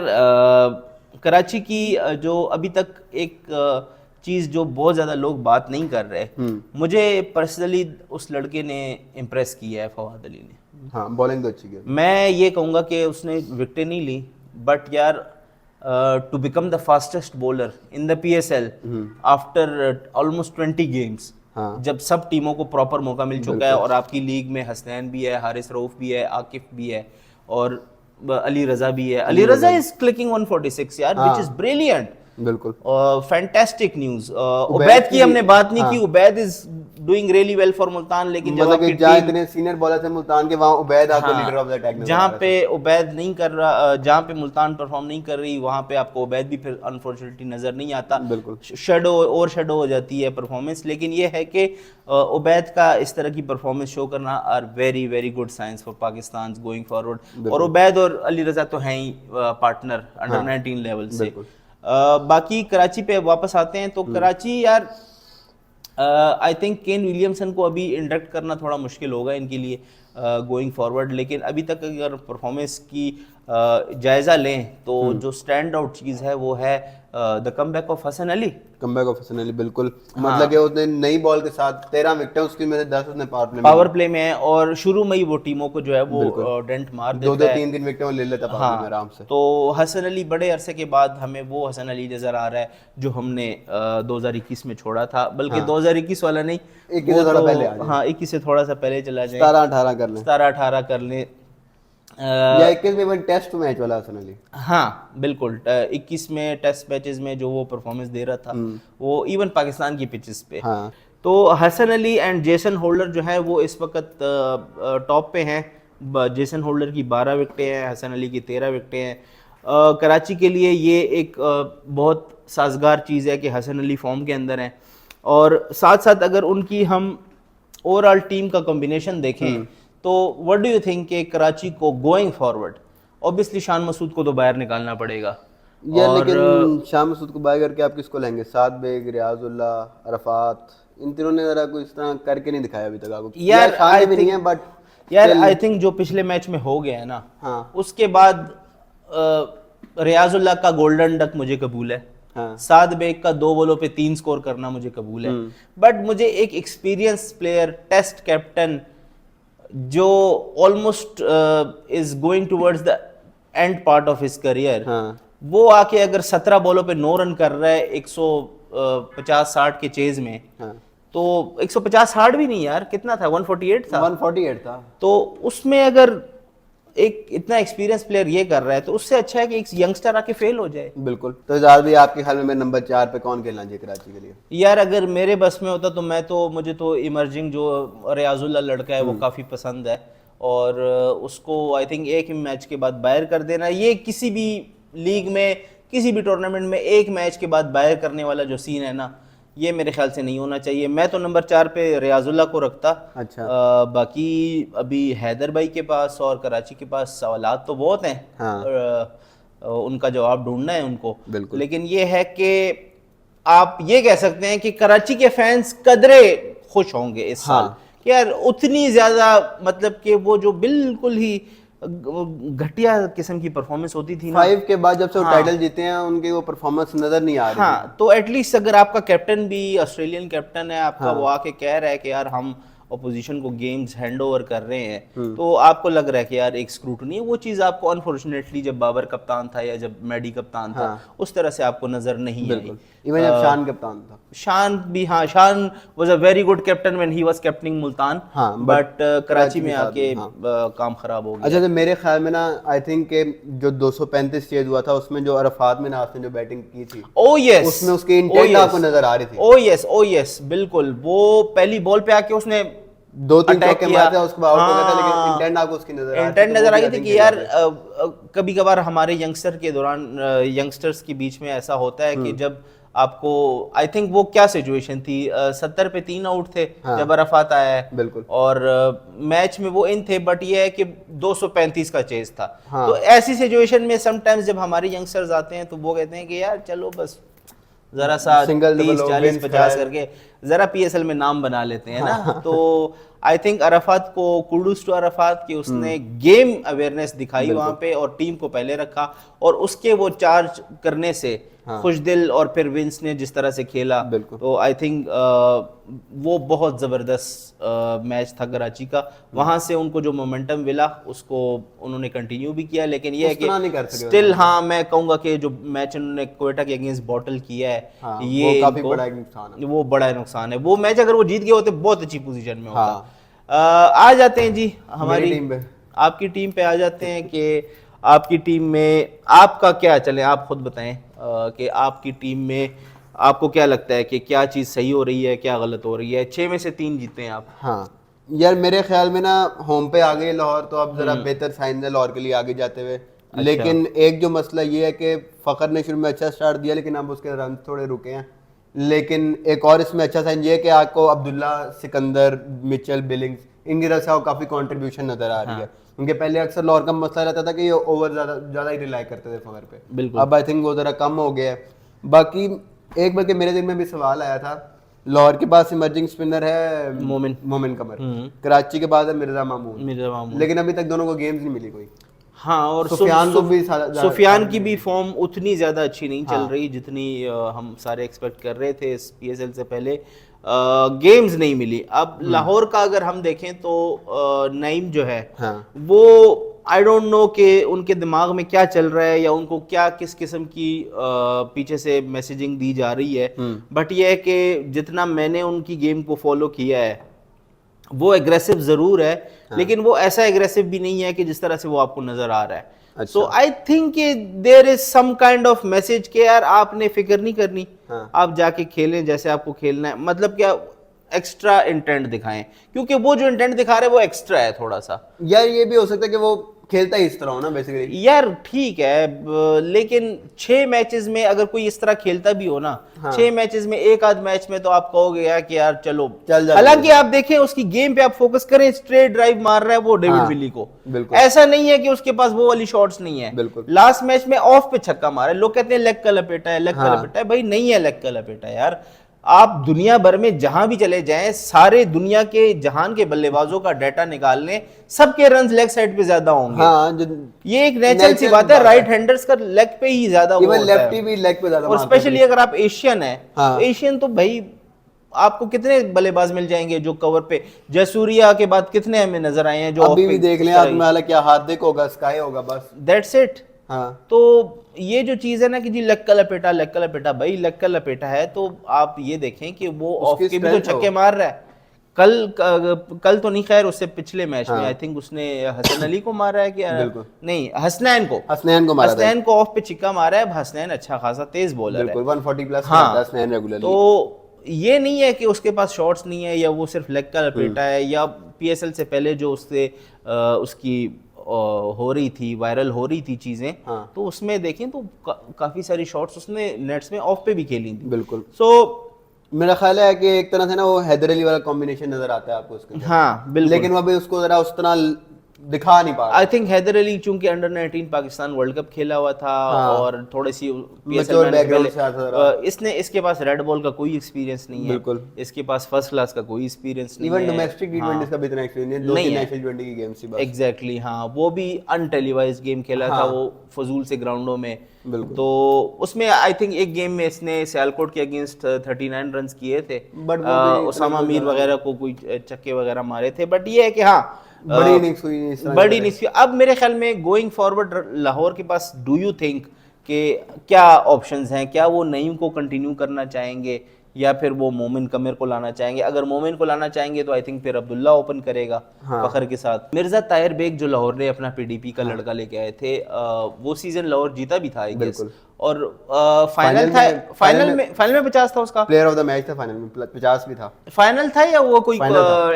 कराची की जो अभी तक एक चीज जो बहुत ज्यादा लोग बात नहीं कर रहे, मुझे पर्सनली उस लड़के ने इम्प्रेस किया है, फवाद अली ने हाँ बॉलिंग तो अच्छी की। मैं ये कहूँगा कि उसने विकेटें नहीं ली, बट यार to become the fastest bowler in the PSL after almost 20 games, हाँ जब सब टीमों को प्रॉपर मौका मिल चुका है और आपकी लीग में हसनैन भी है, हारिस रऊफ भी है, आकिफ भी है और अली रजा भी है। अली रजा इज क्लिकिंग 146 यार, विच इज ब्रिलियंट। बिल्कुल। Fantastic news. उबैद की हमने बात नहीं की, Ubaid is doing really well for Multan, लेकिन जब मतलब आपकी कि जहाँ टीम इतने सीनियर बॉलर थे मुल्तान के, वहाँ उबैद आपको लीडर ऑफ द अटैक जहाँ पे उबैद नहीं कर रहा, जहाँ पे मुल्तान परफॉर्म नहीं कर रही, वहाँ पे आपको उबैद भी फिर अनफॉर्चुनेटली नजर नहीं आता। बिल्कुल। शेडो हो जाती है परफॉर्मेंस। लेकिन ये है कि उबैद का इस तरह की परफॉर्मेंस शो करना are very very good signs for Pakistan going forward. और उबैद और अली रजा तो हैं ही पार्टनर अंडर 19 लेवल से। बाकी कराची पे वापस आते हैं, तो कराची यार आई थिंक केन विलियमसन को अभी इंडक्ट करना थोड़ा मुश्किल होगा इनके लिए गोइंग फॉरवर्ड, लेकिन अभी तक अगर परफॉर्मेंस की जायज़ा लें तो जो स्टैंड आउट चीज़ है वो है the comeback of Hasan Ali. Comeback of Hasan Ali, बिल्कुल। मतलब कि उसने नई बॉल के साथ 13 विकेटें, उसकी में से 10 उसने पावर प्ले में है और शुरू में ही वो टीमों को जो है वो डेंट मार देता है। 2-3 विकेटें वो ले लेता पावर में आराम से। तो हसन अली बड़े अरसे के बाद हमें वो हसन अली नजर आ रहा है जो हमने 2021 में छोड़ा था, बल्कि 2021 वाला नहीं, 21 से थोड़ा पहले आ जाए। हाँ 21 से थोड़ा सा पहले चला जाए, 17-18 कर लें, 17-18 कर लें, या 21 में वन टेस्ट मैच वाला हसन अली। हाँ बिल्कुल, 21 में टेस्ट मैचेस में जो वो परफॉर्मेंस दे रहा था वो इवन पाकिस्तान की पिचेस पे। हाँ। तो Hasan Ali and Jason Holder जो है वो इस वक्त टॉप पे हैं। जेसन होल्डर की 12 विकेटें हैं, हसन अली की 13 विकेटें हैं। कराची के लिए ये एक बहुत साजगार चीज़ है कि हसन अली फॉर्म के अंदर हैं, और साथ साथ अगर उनकी हम ओवरऑल टीम का कॉम्बिनेशन देखें तो व्हाट डू यू थिंक कि कराची को going forward, obviously Shan Masood को तो बाहर निकालना पड़ेगा यार, लेकिन शाह मसूद को बाय करके आप किसको लेंगे? साद बेग, रियाजुल्लाह, अरफात, इन तीनों ने जरा कोई इस तरह करके नहीं दिखाया अभी तक आपको। यार शान भी नहीं है, बट यार आई थिंक जो पिछले मैच में हो गया है ना, हाँ। उसके बाद रियाजुल्लाह का गोल्डन डक मुझे कबूल है, हाँ। साद बेग का 2 बॉलों पे 3 स्कोर करना मुझे कबूल है, बट मुझे एक एक्सपीरियंस प्लेयर, टेस्ट कैप्टन जो almost is going towards the end part of his career, वो आके अगर 17 बॉलों पे 9 रन कर रहा है 150-60 के चेज में, तो 150-60 भी नहीं यार, कितना था, 148 था, 148 था। तो उसमें अगर एक इतना एक्सपीरियंस प्लेयर ये कर रहा है तो उससे अच्छा है कि एक यंगस्टर आके फेल हो जाए। बिल्कुल। तो इजाज़ भी आपके ख्याल में नंबर 4 पे कौन खेलना चाहिए कराची के लिए? यार अगर मेरे बस में होता तो मुझे तो इमर्जिंग जो रियाजुल्लाह लड़का है वो काफ़ी पसंद है, और उसको आई थिंक एक ही मैच के बाद बाहर कर देना, ये किसी भी लीग में, किसी भी टूर्नामेंट में एक मैच के बाद बाहर करने वाला जो सीन है ना, ये मेरे ख्याल से नहीं होना चाहिए। मैं तो नंबर 4 पे रियाजुल्लाह को रखता। अच्छा। बाकी अभी हैदर भाई के पास और कराची के पास सवालात तो बहुत हैं। हाँ। उनका जवाब ढूंढना है उनको। बिल्कुल। लेकिन ये है कि आप ये कह सकते हैं कि कराची के फैंस कदरे खुश होंगे इस साल, कि यार उतनी ज़्यादा, मतलब कि वो जो बिल्कुल ही घटिया किस्म की परफॉर्मेंस होती थी ना 5 के बाद जब से वो टाइटल जीते हैं, उनकी वो परफॉर्मेंस नजर नहीं आ रही। हाँ, तो एटलीस्ट अगर आपका कैप्टन भी ऑस्ट्रेलियन कैप्टन है आपका, वो आके कह रहा है कि यार हम अपोजिशन को गेम्स हैंड ओवर कर रहे हैं, तो आपको लग रहा है कि यार एक स्क्रूटनी है, वो चीज़ आपको अनफॉर्चुनेटली जब बाबर कप्तान था या जब मैडी कप्तान था उस तरह से आपको नजर नहीं आई। इवन जब शान कप्तान था, शान भी, हाँ, शान was a very good captain when he was captaining Multan, but Karachi में आके काम खराब हो गया। अच्छा, तो मेरे ख्याल में ना आई थिंक के जो 235 चेज हुआ था उसमें जो अरफात में नाज ने जो बैटिंग की थी, ओ यस, उसमें उसकी इंटेंट आपको नजर आ रही थी। ओ यस बिल्कुल, वो पहली बॉल पे आके उसने 2-3 चौके मारे थे, उसके बाद आउट हो गया था, लेकिन इंटेंट आपको उसकी नजर आई थी कि यार कभी कभार हमारे यंगस्टर के दौरान, यंगस्टर्स के बीच में ऐसा होता है कि जब आपको, आई थिंक वो क्या सिचुएशन थी, 70 पे 3 आउट थे जब अरफात आया है, बिल्कुल, और मैच में वो इन थे, बट ये है कि 235 का चेज था। तो ऐसी सिचुएशन में समटाइम्स जब हमारे यंगस्टर्स आते हैं तो वो कहते हैं कि यार चलो बस जरा सा 30, 40, 50 करके जरा पीएसएल में नाम बना लेते हैं ना। तो आई थिंक अराफात को कुडूस टू अराफात कि उसने गेम अवेयरनेस दिखाई वहां पे और टीम को पहले रखा, और उसके वो चार्ज करने से खुश दिल, और फिर विंस ने जिस तरह से खेला, तो आई थिंक वो बहुत जबरदस्त मैच था कराची का। वहां से उनको जो मोमेंटम मिला उसको उन्होंने कंटिन्यू भी किया, लेकिन ये है कि स्टिल हाँ मैं कहूंगा कि जो मैच उन्होंने क्वेटा के अगेंस्ट बॉटल किया है ये वो काफी बड़ा नुकसान है। वो बड़ा नुकसान है। वो मैच अगर वो जीत गए होते बहुत अच्छी पोजीशन में होता। आ जाते हैं जी हमारी टीम पे, आपकी टीम पे आ जाते हैं कि आपकी टीम में आपका क्या चले, आप खुद बताएं कि आपकी टीम में आपको क्या लगता है कि क्या चीज़ सही हो रही है, क्या गलत हो रही है। 6 में से 3 जीते हैं आप। हाँ यार मेरे ख्याल में ना होम पे आ गए लाहौर, तो अब जरा बेहतर साइन है लाहौर के लिए आगे जाते हुए। लेकिन एक जो मसला ये है कि फ़खर ने शुरू में अच्छा स्टार्ट दिया, लेकिन अब उसके रन थोड़े रुके हैं। लेकिन एक और इसमें अच्छा साइन ये है कि आपको अब्दुल्ला, सिकंदर, मिचेल, बिलिंग्स, इनकी तरफ से आपको काफ़ी कॉन्ट्रीब्यूशन नजर आ रही है। उनके पहले अक्सर लाहौर का मसला रहता था कि ये ओवर ज़्यादा ही रिलाई करते थे फ़खर पे, बिल्कुल। अब आई थिंक वो ज़रा कम हो गया है। बाकी एक बल्कि मेरे दिल में भी सवाल आया था, लाहौर के पास इमर्जिंग स्पिनर है मोमिन कमर, कराची के बाद है मिर्जा मामून, लेकिन अभी तक दोनों को गेम्स नहीं मिली कोई। हाँ, और सुफियान की भी फॉर्म उतनी ज़्यादा अच्छी नहीं चल रही जितनी हम सारे एक्सपेक्ट कर रहे थे इस पीएसएल से पहले। गेम्स नहीं मिली। अब लाहौर का अगर हम देखें तो नईम जो है वो आई डोंट नो कि उनके दिमाग में क्या चल रहा है या उनको क्या किस किस्म की पीछे से मैसेजिंग दी जा रही है, बट ये है कि जितना मैंने उनकी गेम को फॉलो किया है वो एग्रेसिव जरूर है, लेकिन वो ऐसा एग्रेसिव भी नहीं है कि जिस तरह से वो आपको नजर आ रहा है। So I think there is some kind of message कि यार आपने फिक्र नहीं करनी, आप जाके खेलें जैसे आपको खेलना है। मतलब क्या एक्स्ट्रा इंटेंट दिखाएं, क्योंकि वो जो इंटेंट दिखा रहे हैं वो एक्स्ट्रा है थोड़ा सा। यार ये भी हो सकता है कि वो खेलता ही इस तरह हो ना बेसिकली। यार ठीक है, लेकिन 6 मैचेस में अगर कोई इस तरह खेलता भी हो ना, 6 मैचेस में एक आध मैच में तो आप कहोगे यार कि यार चलो हालांकि आप देखें उसकी गेम पे आप फोकस करें, स्ट्रेट ड्राइव मार रहा है वो डेविड विली को, ऐसा नहीं है कि उसके पास वो वाली शॉट्स नहीं है। लास्ट मैच में ऑफ पे छक्का मारा है, लोग कहते हैं लेग का लपेटा है, लेग का लपेटा है, भाई नहीं है लेग का लपेटा यार। आप दुनिया भर में जहां भी चले जाएं, सारे दुनिया के जहान के बल्लेबाजों का डाटा निकाल लें, सबके रन्स लेग साइड पे ज्यादा होंगे। ये एक नेचुरल सी बात है, राइट हैंडर्स का लेग पे ही ज्यादा होता है, लेफ्टी भी लेग पे ज्यादा, और स्पेशली अगर आप एशियन है तो एशियन तो भाई आपको कितने बल्लेबाज मिल जाएंगे जो कवर पे, जयसूर्या के बाद कितने हमें नजर आए हैं जो अभी भी देख लें आप, क्या हार्दिक होगा, स्काई होगा, बस दैट्स इट। तो ये जो चीज है ना कि जी लेग का लपेटा, भाई लेग का लपेटा है तो आप ये देखें कि वो ऑफ के भी तो छक्के मार रहा है। कल तो नहीं, खैर उससे पिछले मैच में आई थिंक उसने हसन अली को मारा है कि नहीं, हसनैन को ऑफ पे छिक्का मारा है। हसनैन अच्छा खासा तेज बॉलर है, 140 प्लस हसनैन रेगुलरली। तो ये नहीं है कि उसके पास शॉट्स नहीं है या वो सिर्फ लेग का लपेटा है, या पीएसएल से पहले जो उससे उसकी हो रही थी, वायरल हो रही थी चीजें, तो उसमें देखें तो काफी सारी शॉट्स उसने नेट्स में ऑफ पे भी खेली थी। बिल्कुल। सो मेरा ख्याल है कि एक तरह से ना वो हैदर अली वाला कॉम्बिनेशन नजर आता है आपको उसके। हाँ बिल्कुल, लेकिन वो अभी उसको जरा उस तरह दिखा नहीं पा रहा। आई थिंक हैदर अली चूंकि अंडर 19 पाकिस्तान वर्ल्ड कप खेला हुआ था और थोड़ी सी इसने इसके पास रेड बॉल का कोई एक्सपीरियंस नहीं है, बिल्कुल इसके पास फर्स्ट क्लास का कोई एक्सपीरियंस नहीं है, इवन डोमेस्टिक टी20 का भी इतना एक्सपीरियंस नहीं है, 2-3 नेशनल टी20 की गेम्स ही बस। एग्जैक्टली हाँ, वो भी अनटेलीवाइज्ड गेम खेला था वो फजूल से ग्राउंडों में। तो उसमें आई थिंक एक गेम में इसने सियालकोट के अगेंस्ट 39 रन्स किए थे, बट उसामा मीर वगैरह को कोई चक्के वगैरह मारे थे, बट ये है कि हाँ बड़ी इनिंग्स हुई। अब मेरे ख्याल में गोइंग फॉरवर्ड लाहौर के पास डू यू थिंक कि क्या ऑप्शंस हैं, क्या वो नईम को कंटिन्यू करना चाहेंगे या फिर वो मोमिन कमर को लाना चाहेंगे? अगर मोमिन को लाना चाहेंगे तो आई थिंक फिर अब्दुल्ला ओपन करेगा फखर के साथ। मिर्जा ताहिर बेग जो लाहौर ने अपना पीडीपी का लड़का लेके आए थे, वो सीजन लाहौर जीता भी था आई गेस, और फाइनल में 50 था उसका, प्लेयर ऑफ द मैच था, फाइनल में 50 भी था। फाइनल था या वो कोई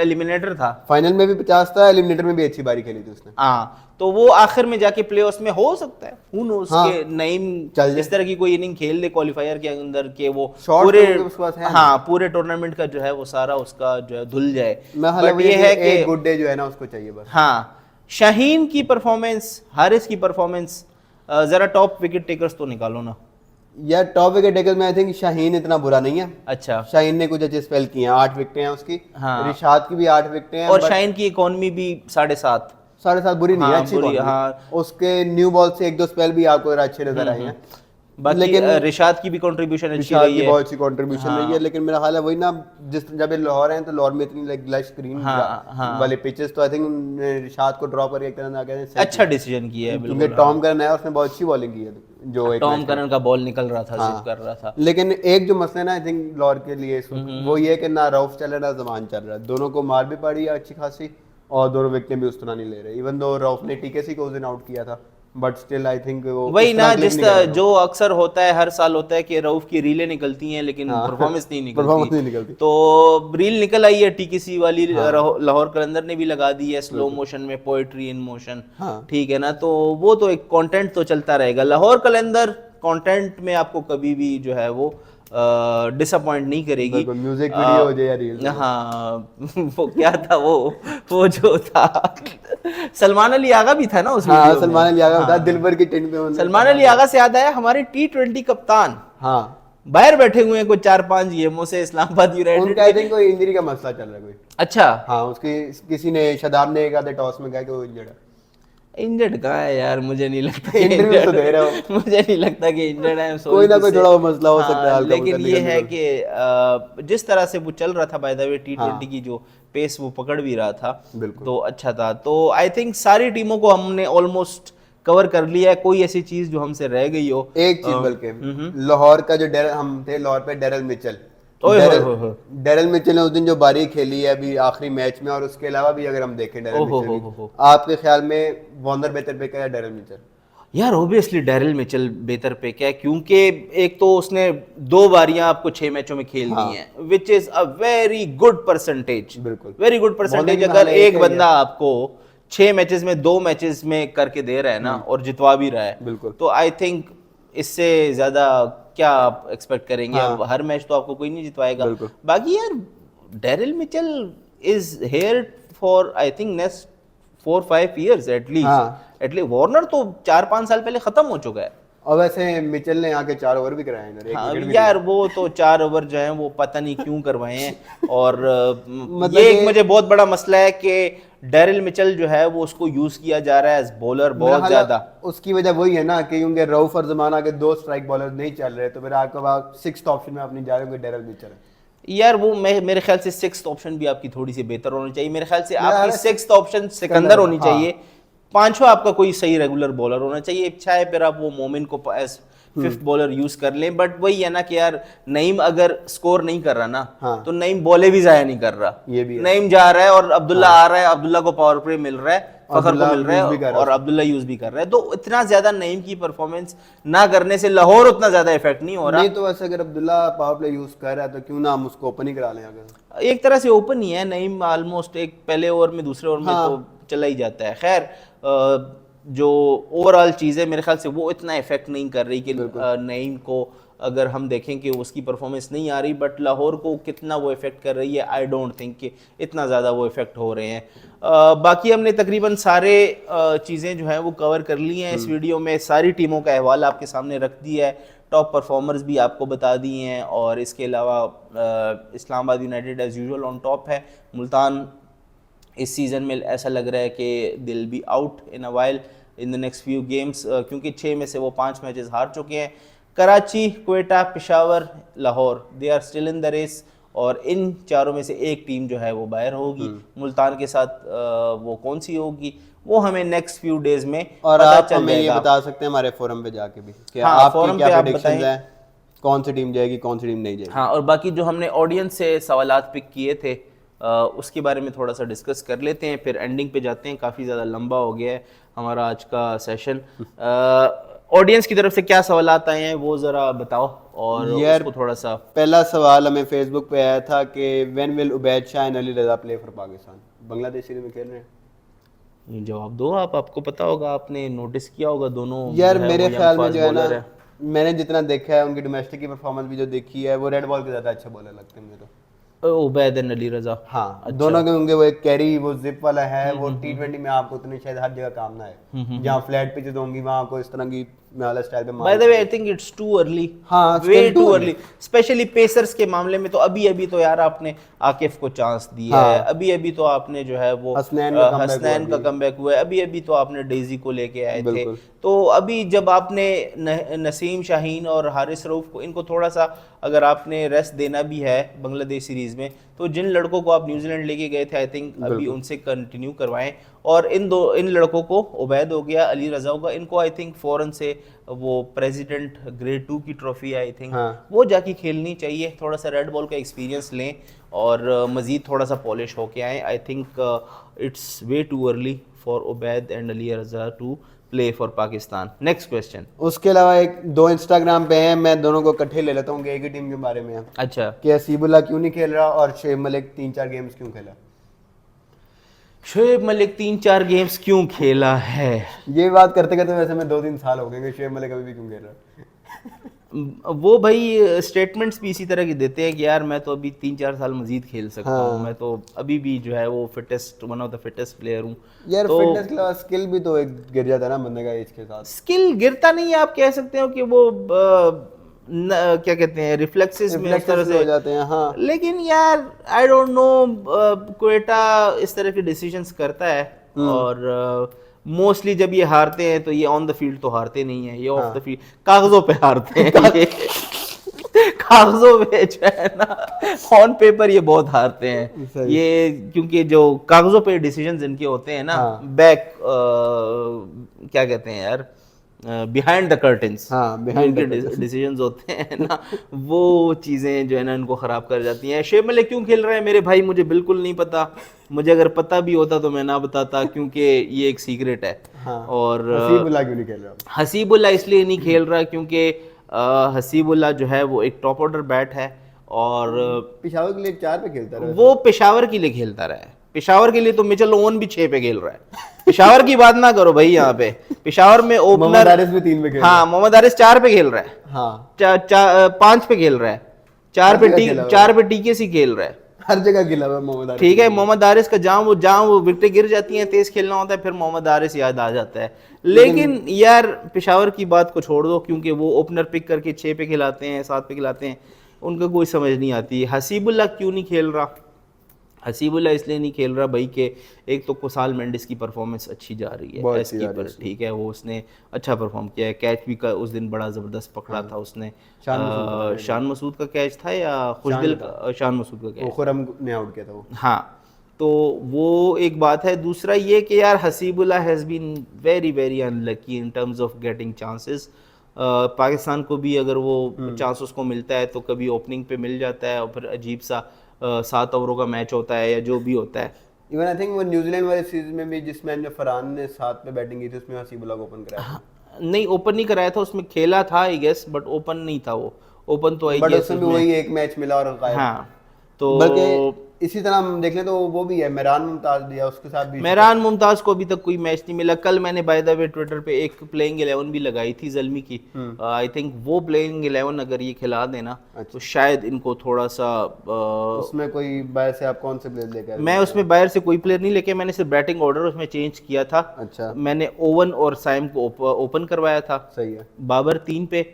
एलिमिनेटर था? फाइनल में भी 50 था, एलिमिनेटर में भी अच्छी बारी खेली थी उसने। हाँ, तो वो आखिर में जाके प्लेऑफ्स में हो सकता है, हु नोस के नईम इस तरह की कोई इनिंग खेल दे क्वालिफायर के अंदर के वो पूरे टूर्नामेंट का जो है वो सारा उसका जो है धुल जाए। बट ये है कि गुड डे जो है ना उसको चाहिए बस। हाँ, शाहीन की परफॉर्मेंस, हारिस की परफॉर्मेंस, जरा टॉप विकेट टेकर्स तो निकालो ना। यार टॉप विकेट टेकर में आई थिंक शाहीन इतना बुरा नहीं है। अच्छा, शाहीन ने कुछ अच्छे स्पेल किए हैं, 8 विकेटें हैं उसकी। हाँ। रिशाद की भी 8 विकेटें हैं। और शाहीन की इकॉनमी भी 7.5। 7.5 बुरी नहीं है, हाँ, अच्छी बुरी, economy। हाँ। उसके न्यू बॉल से 1-2 स्पेल भी आपको अच्छे नजर आए हैं। बाकी लेकिन रिशाद की भी कंट्रीब्यूशन अच्छी रिशाद रही की है। बहुत अच्छी कंट्रीब्यूशन हाँ। रही है, लेकिन मेरा ख्याल है वही ना, जिस जब ये लाहौर हैं तो लाहौर में इतनी लाइक लश ग्रीन हाँ। वाले पिचेस, तो आई थिंक रिशाद को ड्रॉप करके एक तरह से आगे सही अच्छा डिसीजन किया है, क्योंकि बिल्कुल। टॉम करन है उसने बहुत अच्छी बॉलिंग की है जो एक टॉम मैच करन का बॉल निकल रहा था, हाँ। जिप कर रहा था। लेकिन एक जो मसला है ना आई थिंक लाहौर के लिए इस वक्त, वो ये है कि ना रऊफ चल रहा है ना जमान चल रहा है, दोनों को मार भी पड़ी है अच्छी खासी, और दोनों विकेटें भी उस तरह नहीं ले रहे। इवन दो रऊफ ने टीकेसी को उस दिन आउट किया था, बट स्टिल आई थिंक वो वही इस ना, तरह click जिस नहीं कर रहे जो अक्सर होता है, हर साल होता है कि रऊफ की रीलें निकलती हैं लेकिन हाँ। परफॉर्मेंस नहीं परफॉर्मेंस निकलती। नहीं निकलती। तो रील निकल आई है टीकीसी वाली, हाँ। लाहौर कलंदर ने भी लगा दी है स्लो मोशन में, पोएट्री इन मोशन। हाँ। ठीक है ना, तो वो तो एक कंटेंट तो चलता रहेगा। लाहौर कलंदर कंटेंट में आपको कभी भी जो है वो डिसअपॉइंट नहीं करेगी। बिल्कुल, म्यूजिक वीडियो हो जाए या रील। हाँ वो क्या था वो जो था सलमान अली आगा भी था ना उस हाँ, वीडियो में। सलमान अली आगा हाँ। था दिलबर की टेंट पे उन्होंने- सलमान अली आगा से याद आया, हमारे T20 कप्तान हाँ, बाहर बैठे हुए हैं कुछ 4-5 गेमों से इस्लामाबाद उनका आई यूनाइटेड। थिंक कोई इंजरी का मसला चल रहा है कोई। अच्छा, हाँ, उसकी किसी ने शादाब ने एक आधे टॉस में कहा कि वो इंजर्ड है। इंजर्ड कहाँ है यार, मुझे नहीं लगता कि Interview तो injured- दे रहे हो। मुझे नहीं लगता कि इंजर्ड है। कोई ना कोई थोड़ा वो मसला हो सकता है हाँ, हल्का लेकिन फुल्का, ये है निकल कि जिस तरह से वो चल रहा था बाय द वे T20 हाँ। की जो पेस वो पकड़ भी रहा था, बिल्कुल। तो अच्छा था। तो आई थिंक सारी टीमों को हमने ऑलमोस्ट कवर कर लिया है, कोई ऐसी चीज जो हमसे रह गई हो। एक चीज बल्कि लाहौर का जो हम थे लाहौर पे डेरल मिचेल, ओए होए होए होए। डेरल मिचेल ने उस दिन जो बारी खेली है अभी आखिरी मैच में, और उसके अलावा भी अगर हम देखें डेरल ओहो मिचेल हो की, हो। आपके ख्याल में वॉर्नर बेहतर पे क्या डेरल मिचेल? यार ऑब्वियसली डेरिल मिचेल बेहतर पे क्या है, क्योंकि एक तो उसने 2 बारियां आपको 6 मैचों में खेल दी हैं, which is a very good percentage. बिल्कुल। Very good percentage. Bowling में अगर हाल एक है बंदा आपको 6 मैचेस में 2 मैचेस में करके दे रहा है ना, और जितवा भी रहा है, बिल्कुल। तो आई थिंक इससे ज्यादा क्या आप एक्सपेक्ट करेंगे। हाँ। हर मैच तो आपको कोई नहीं जितवाएगा। बिल्कुल। बाकी यार Daryl Mitchell is here for I think next 4-5 years at least. हाँ। एटलीस्ट वार्नर तो 4-5 साल पहले खत्म हो चुका है। और वैसे मिचेल ने आके 4 ओवर भी कराए हैं, एक हाँ, विकेट भी यार वो तो 4 ओवर जो है वो पता नहीं क्यों करवाए हैं। और मतलब ये एक कि- मुझे बहुत बड़ा मसला है कि डेरिल मिचेल जो है वो उसको यूज किया जा रहा है एज बॉलर मेरा बहुत ख्याल है ज्यादा। उसकी वजह वही है ना कि क्योंकि रऊफ और जमाना के 2 स्ट्राइक बॉलर नहीं चल रहे, तो फिर आपके पास 6th ऑप्शन में अपनी जा रहे हो डेरल मिचेल है। यार वो मेरे ख्याल से 6th ऑप्शन भी आपकी थोड़ी सी बेहतर होनी चाहिए। मेरे ख्याल से मेरा ख्याल आपकी है 6th ऑप्शन सिकंदर होनी हाँ। चाहिए। 5वां आपका कोई सही रेगुलर बॉलर होना चाहिए। चाहे फिर आप वो मोमिन को एज 5th बॉलर यूज कर लें, बट वही है ना कि यार नईम अगर स्कोर नहीं कर रहा ना, हाँ। तो नईम बॉले भी जाया नहीं कर रहा। ये भी है। नईम जा रहा है और अब्दुल्ला आ रहा है, अब्दुल्ला को पावर प्ले मिल रहा है, फखर को अब्दुल्ला मिल रहा use भी कर है, रहा है और अब्दुल्ला यूज भी कर रहा है। तो इतना ज्यादा नईम की परफॉर्मेंस ना करने से लाहौर उतना ज्यादा इफेक्ट नहीं हो रहा। नहीं तो वैसे अगर अब्दुल्ला पावर प्ले यूज कर रहा है तो क्यों ना हम उसको ओपन ही करा लें अगर। एक तरह से ओपन ही है नईम, ऑलमोस्ट एक पहले ओवर में दूसरे ओवर में हाँ। तो चला ही जाता है। खैर जो ओवरऑल चीज़ है मेरे ख्याल से वो इतना इफेक्ट नहीं कर रही कि नईम को अगर हम देखें कि उसकी परफॉर्मेंस नहीं आ रही, बट लाहौर को कितना वो इफेक्ट कर रही है, आई डोंट थिंक कि इतना ज़्यादा वो इफेक्ट हो रहे हैं। बाकी हमने तकरीबन सारे चीज़ें जो हैं वो कवर कर ली हैं इस वीडियो में। सारी टीमों का अहवाल आपके सामने रख दिया है, टॉप परफॉर्मर्स भी आपको बता दिए हैं, और इसके अलावा Islamabad united as usual on top है। मुल्तान इस सीज़न में ऐसा लग रहा है कि दिल be out in a while in the next few games, क्योंकि 6 में से वो 5 मैचेस हार चुके हैं। Karachi, Quetta, Peshawar, Lahore, they are still in the race, और इन चारों में से एक टीम जो है वो बाहर होगी। मुल्तान के साथ वो कौन सी होगी वो हमें नेक्स्ट फ्यू डेज में और पता आप चल हमें ये जाएगा। बता सकते हैं हमारे फोरम पे जाके भी कि हाँ, आपकी फोरम क्या पे आप प्रेडिक्शंस बताएं। हैं, कौन सी टीम जाएगी कौन सी टीम नहीं जाएगी। हाँ, और बाकी जो हमने ऑडियंस से सवालात पिक किए थे उसके बारे में थोड़ा सा डिस्कस कर लेते हैं, फिर एंडिंग पे जाते हैं। काफ़ी ज़्यादा लंबा हो गया है हमारा आज का सेशन। ऑडियंस की तरफ से क्या सवालात आए हैं वो ज़रा बताओ, और यार, उसको थोड़ा सा। पहला सवाल हमें फेसबुक पे आया था कि when will Ubaid Shah and Ali Raza play for Pakistan, Bangladesh series में खेल रहे हैं। जवाब दो आप, आपको पता होगा, आपने नोटिस किया होगा दोनों यार जो है मेरे वो ख्याल young में fast जो है ना, bowler मैंने जितना देखा है उनकी डोमेस्टिक की परफॉर्मेंस भी जो देखी है, वो रेड बॉल के ज़्यादा अच्छे बॉलर लगते हैं मुझे तो। उबैद एंड अली रजा। हाँ दोनों के होंगे। वो एक कैरी वो जिप वाला है, वो T20 में आपको उतनी शायद हर जगह काम ना है। जहाँ फ्लैट पिचेस होंगी वहाँ आपको इस तरह की वाला स्टाइल पे by the way I think it's too early, हाँ, way still too too early, especially pacers के मामले में। तो अभी अभी तो यार आपने आकिफ को चांस दिया है, अभी अभी तो आपने जो है वो हसनैन का comeback हसनैन हुआ का कमबैक हुआ है, अभी अभी तो आपने डेजी को लेके आए थे। बिल्कुल। तो अभी जब आपने नसीम शाहीन और हारिस रऊफ को, इनको थोड़ा सा अगर आपने रेस्ट देना भी है बांग्लादेश सीरीज में, तो जिन लड़कों को आप न्यूजीलैंड लेके गए थे आई थिंक अभी उनसे कंटिन्यू करवाएं। और इन लड़कों को, उबैद हो गया, अली रजा होगा, इनको आई थिंक फौरन से वो प्रेसिडेंट ग्रेड 2 की ट्रॉफी आई थिंक वो जाके खेलनी चाहिए। थोड़ा सा रेड बॉल का एक्सपीरियंस लें और मज़ीद थोड़ा सा पॉलिश होके आएँ। I think it's way too early for Ubaid and Ali Raza to play for Pakistan. Next question. उसके अलावा एक दो इंस्टाग्राम पे हैं, मैं दोनों को इकट्ठे ले लेता हूँ, एक ही टीम के बारे में है अच्छा, कि हसीबुल्ला क्यों नहीं खेल रहा और शुएब मलिक 3-4 गेम्स क्यों खेला। शुएब मलिक 3-4 गेम्स क्यों खेला है? ये बात करते करते वैसे मैं 2-3 साल हो गए कि शुएब मलिक अभी भी क्यों खेल रहा है। वो भाई स्टेटमेंट्स भी इसी तरह के देते हैं कि यार मैं तो अभी 3-4 साल मजीद खेल सकता हूँ, मैं तो अभी भी जो है वो fittest, one of the fittest player हूँ। यार तो फिटनेस के अलावा स्किल भी तो एक गिर जाता है ना बंदे का एज के साथ। स्किल गिरता नहीं है, आप कह सकते हो कि वो क्या कहते हैं रिफ्लेक्सेस में उस तरह से हो जाते हैं। हाँ लेकिन यार आई डोंट नो, क्वेटा इस तरह के डिसीजंस करता है और मोस्टली जब ये हारते हैं तो ये ऑन द फील्ड तो हारते नहीं है, ये ऑफ द फील्ड कागजों पे हारते हैं ये कागजों पे जो है ना, ऑन पेपर ये बहुत हारते हैं ये, क्योंकि जो कागजों पे डिसीजंस इनके होते हैं ना, बैक क्या कहते हैं यार, बिहाइंड द कर्टन्स डिसीजंस होते हैं ना, वो चीज़ें जो है ना इनको ख़राब कर जाती हैं। शुएब मलिक क्यों खेल रहा है मेरे भाई, मुझे बिल्कुल नहीं पता। मुझे अगर पता भी होता तो मैं ना बताता, क्योंकि ये एक सीक्रेट है। और हसीबुल्ला क्यों नहीं खेल रहा? हसीबुल्ला इसलिए नहीं खेल रहा क्योंकि हसीबुल्ला जो है वो एक टॉप ऑर्डर बैट है और पेशावर के लिए 4 पे खेलता रहा। वो पेशावर के लिए खेलता रहा है। पेशावर के लिए तो मिचेल ओवन भी 6 पे खेल रहा है। पेशावर की बात ना करो भाई यहाँ पे। पेशावर में ओपनर हारिस भी 3 पे खेल रहा है। हाँ, मोहम्मद हारिस 4 पे खेल रहा है। हाँ 5 पे खेल रहा है, 4 पे टीकेसी खेल रहा है, हर जगह खेला हुआ मोहम्मद हारिस। ठीक है। मोहम्मद हारिस का जहाँ वो विकेटें गिर जाती हैं, तेज खेलना होता है, फिर मोहम्मद हारिस याद आ जाता है। लेकिन यार पेशावर की बात को छोड़ दो, क्योंकि वो ओपनर पिक करके 6 पे खिलाते हैं, 7 पे खिलाते हैं, उनका कोई समझ नहीं आती। हसीबुल्ला क्यों नहीं खेल रहा? हसीबुल्ला इसलिए नहीं खेल रहा भाई कि एक तो कुसाल मेंडिस की परफॉर्मेंस अच्छी जा रही है एस कीपर, ठीक है, वो उसने अच्छा परफॉर्म किया है। कैच भी का उस दिन बड़ा ज़बरदस्त पकड़ा था उसने। शान मसूद का कैच था या खुशदिल का? शान मसूद का कैच, खुरम ने आउट किया था वो। हाँ, तो वो एक बात है। दूसरा ये कि यार Haseebullah has been very very unlucky in terms of getting chances. Pakistan को भी अगर वो चांस उसको मिलता है तो कभी ओपनिंग पे मिल जाता है और फिर अजीब सा 7 ओवरों का मैच होता है या जो भी होता है। इवन आई थिंक वो न्यूजीलैंड वाले सीरीज में भी जिस मैच में फरहान ने 7 पे बैटिंग की थी उसमें हसीबुल्ला को ओपन कराया था। नहीं, ओपन नहीं कराया था, उसमें खेला था आई गेस, बट ओपन नहीं था वो। ओपन तो आई गेस उसमें भी वही एक मैच मिला और गायब। हाँ, तो बल्कि इसी तरह हम देख लें तो वो भी है मेहरान मुमताज दिया, उसके साथ भी मेहरान मुमताज को अभी तक कोई मैच नहीं मिला। कल मैंने बाय द वे ट्विटर पे एक प्लेइंग 11 भी लगाई थी ज़ल्मी की। आई थिंक वो प्लेइंग 11 अगर ये खिला देना तो शायद इनको थोड़ा सा उसमें कोई बाहर से आप कौन से प्लेयर लेकर? मैं उसमें बाहर से कोई प्लेयर नहीं लेके, मैंने सिर्फ बैटिंग ऑर्डर उसमें चेंज किया था। अच्छा, मैंने ओवन और साइम को ओपन करवाया था। सही है। बाबर 3 पे,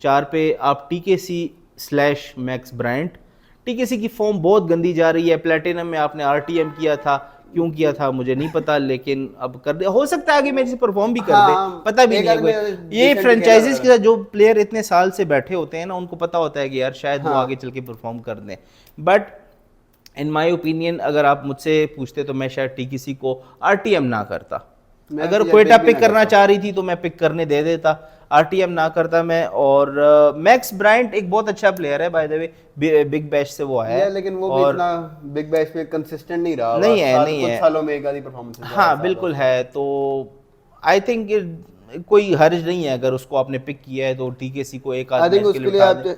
4 पे आप TKC/मैक्स ब्रायंट। TKC की फॉर्म बहुत गंदी जा रही है। प्लेटिनम में आपने RTM किया था, क्यों किया था मुझे नहीं पता, लेकिन अब कर दे, हो सकता है आगे मेरे से परफॉर्म भी कर दे, पता भी नहीं है कोई। ये फ्रेंचाइजीज के साथ जो प्लेयर इतने साल से बैठे होते हैं ना, उनको पता होता है कि यार शायद वो आगे चल के परफॉर्म कर दें। बट इन माय ओपिनियन अगर आप मुझसे पूछते तो मैं शायद TKC को RTM ना करता। अगर क्वेटा पिक करना चाह रही थी तो मैं पिक करने दे देता, RTM ना करता मैं। और मैक्स ब्रायंट एक बहुत अच्छा प्लेयर है bye the way, big bash से वो आया है, लेकिन वो भी इतना बिग बैश में कंसिस्टेंट नहीं रहा। नहीं है कुछ सालों में एक आधी परफॉर्मेंस। हाँ बिल्कुल है। तो आई थिंक कोई हर्ज नहीं है अगर उसको आपने पिक किया है तो TKC को एक आध मैच के लिए उठा दें।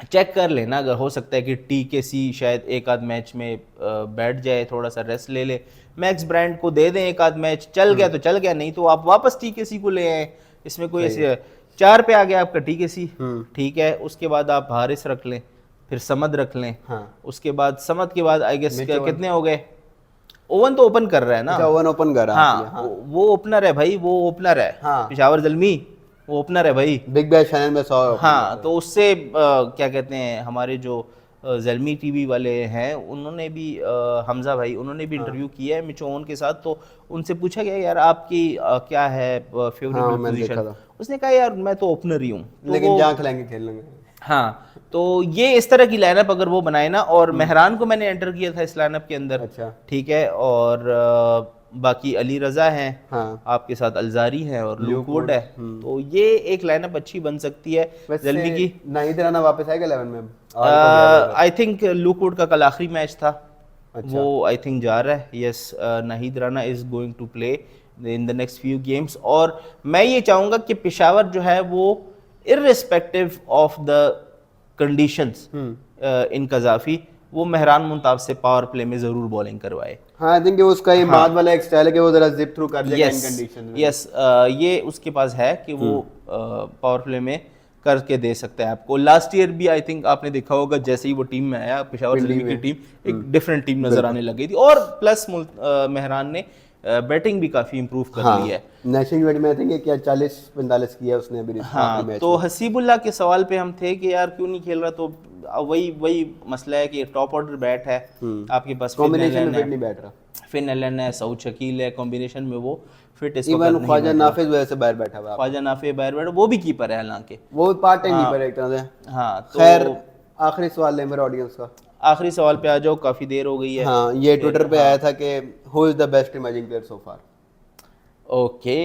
चेक कर लेना, अगर हो सकता है कि TKC शायद एक आध मैच में बैठ जाए, थोड़ा सा रेस्ट ले ले, मैक्स ब्रायंट को दे दें एक आध मैच, चल गया तो चल गया, नहीं तो आप वापस TKC को ले आए। इसमें कोई ऐसे 4 पे आ गया आपका TKC, ठीक है, उसके बाद आप हारिस रख लें फिर समद रख लें, हाँ। उसके बाद समद के बाद आई गेस कितने हो गए? ओवन तो ओपन कर रहा है ना? अच्छा, ओवन ओपन कर रहा है। हाँ, वो ओपनर है भाई, वो ओपनर है। हाँ। पिशावर जल्मी वो ओपनर है भाई। बिग बैश चैनल में 100 हाँ, तो उससे क्या कहते हैं, हमारे जो जल्मी टीवी वाले हैं उन्होंने भी हमजा भाई उन्होंने भी इंटरव्यू किया है मिचो ओवन के साथ। तो उनसे पूछा गया यार आपकी क्या है फेवरेबल मैंने देखा पोजीशन? था। उसने कहा यार मैं तो ओपनर ही हूँ। तो लेकिन वो जहाँ खिलाएंगे खेल लेंगे। हाँ, तो ये इस तरह की लाइनअप अगर वो बनाए ना, और मेहरान को मैंने एंटर किया था इस लाइनअप के अंदर, अच्छा। ठीक है, और बाकी अली रजा हैं, हाँ। आपके साथ अलजारी है और ल्यूक लूक वुड है। तो ये एक लाइनअप अच्छी बन सकती है जल्मी की। नाहिद राना वापस आएगा 11 में? आज तो गया था। आई थिंक लूक वुड का कल आखिरी मैच था। अच्छा। वो आई थिंक जा रहा है। Yes, Nahid Rana is going to play in the next few games. और मैं ये चाहूंगा कि पेशावर जो है वो irrespective of the conditions in Gaddafi, वो मेहरान मुंताब से पावर प्ले में जरूर बॉलिंग करवाए। हाँ, आई थिंक उसका ये माद वाला एक स्टाइल है कि वो जरा जिप थ्रू कर देगा इन यस कंडीशन में। यस, ये उसके पास है कि वो पावर प्ले में करके दे सकता है आपको। लास्ट ईयर भी आई थिंक आपने देखा होगा, जैसे ही वो टीम में आया पेशावर जल्मी की टीम एक डिफरेंट टीम नजर आने लग गई थी। और प्लस मेहरान ने बैटिंग भी काफी इंप्रूव कर ली है। नेशनल इवेंट में आई थिंक क्या 40-45 किया उसने अभी हाँ, मैच तो हसीबुल्ला के सवाल पे हम थे कि यार क्यों नहीं खेल रहा, तो वही मसला है कि टॉप ऑर्डर बैट है आपके पास, कॉम्बिनेशन में फिट नहीं बैठ रहा। फिन एलन है, सऊद शकील है, कॉम्बिनेशन में वो फिट इस इवन ख्वाजा नाफिज वजह से बाहर बैठा हुआ है। ख्वाजा नाफे बाहर बैठा, वो भी कीपर है हालांकि, वो पार्ट टाइम कीपर है एक तरह से। हाँ। तो खैर, आखिरी सवाल है मेरे ऑडियंस का। आखिरी सवाल पे आ जाओ, काफी देर हो गई है। हाँ, ये ट्विटर पे आया था कि who is the best emerging player so far? Okay,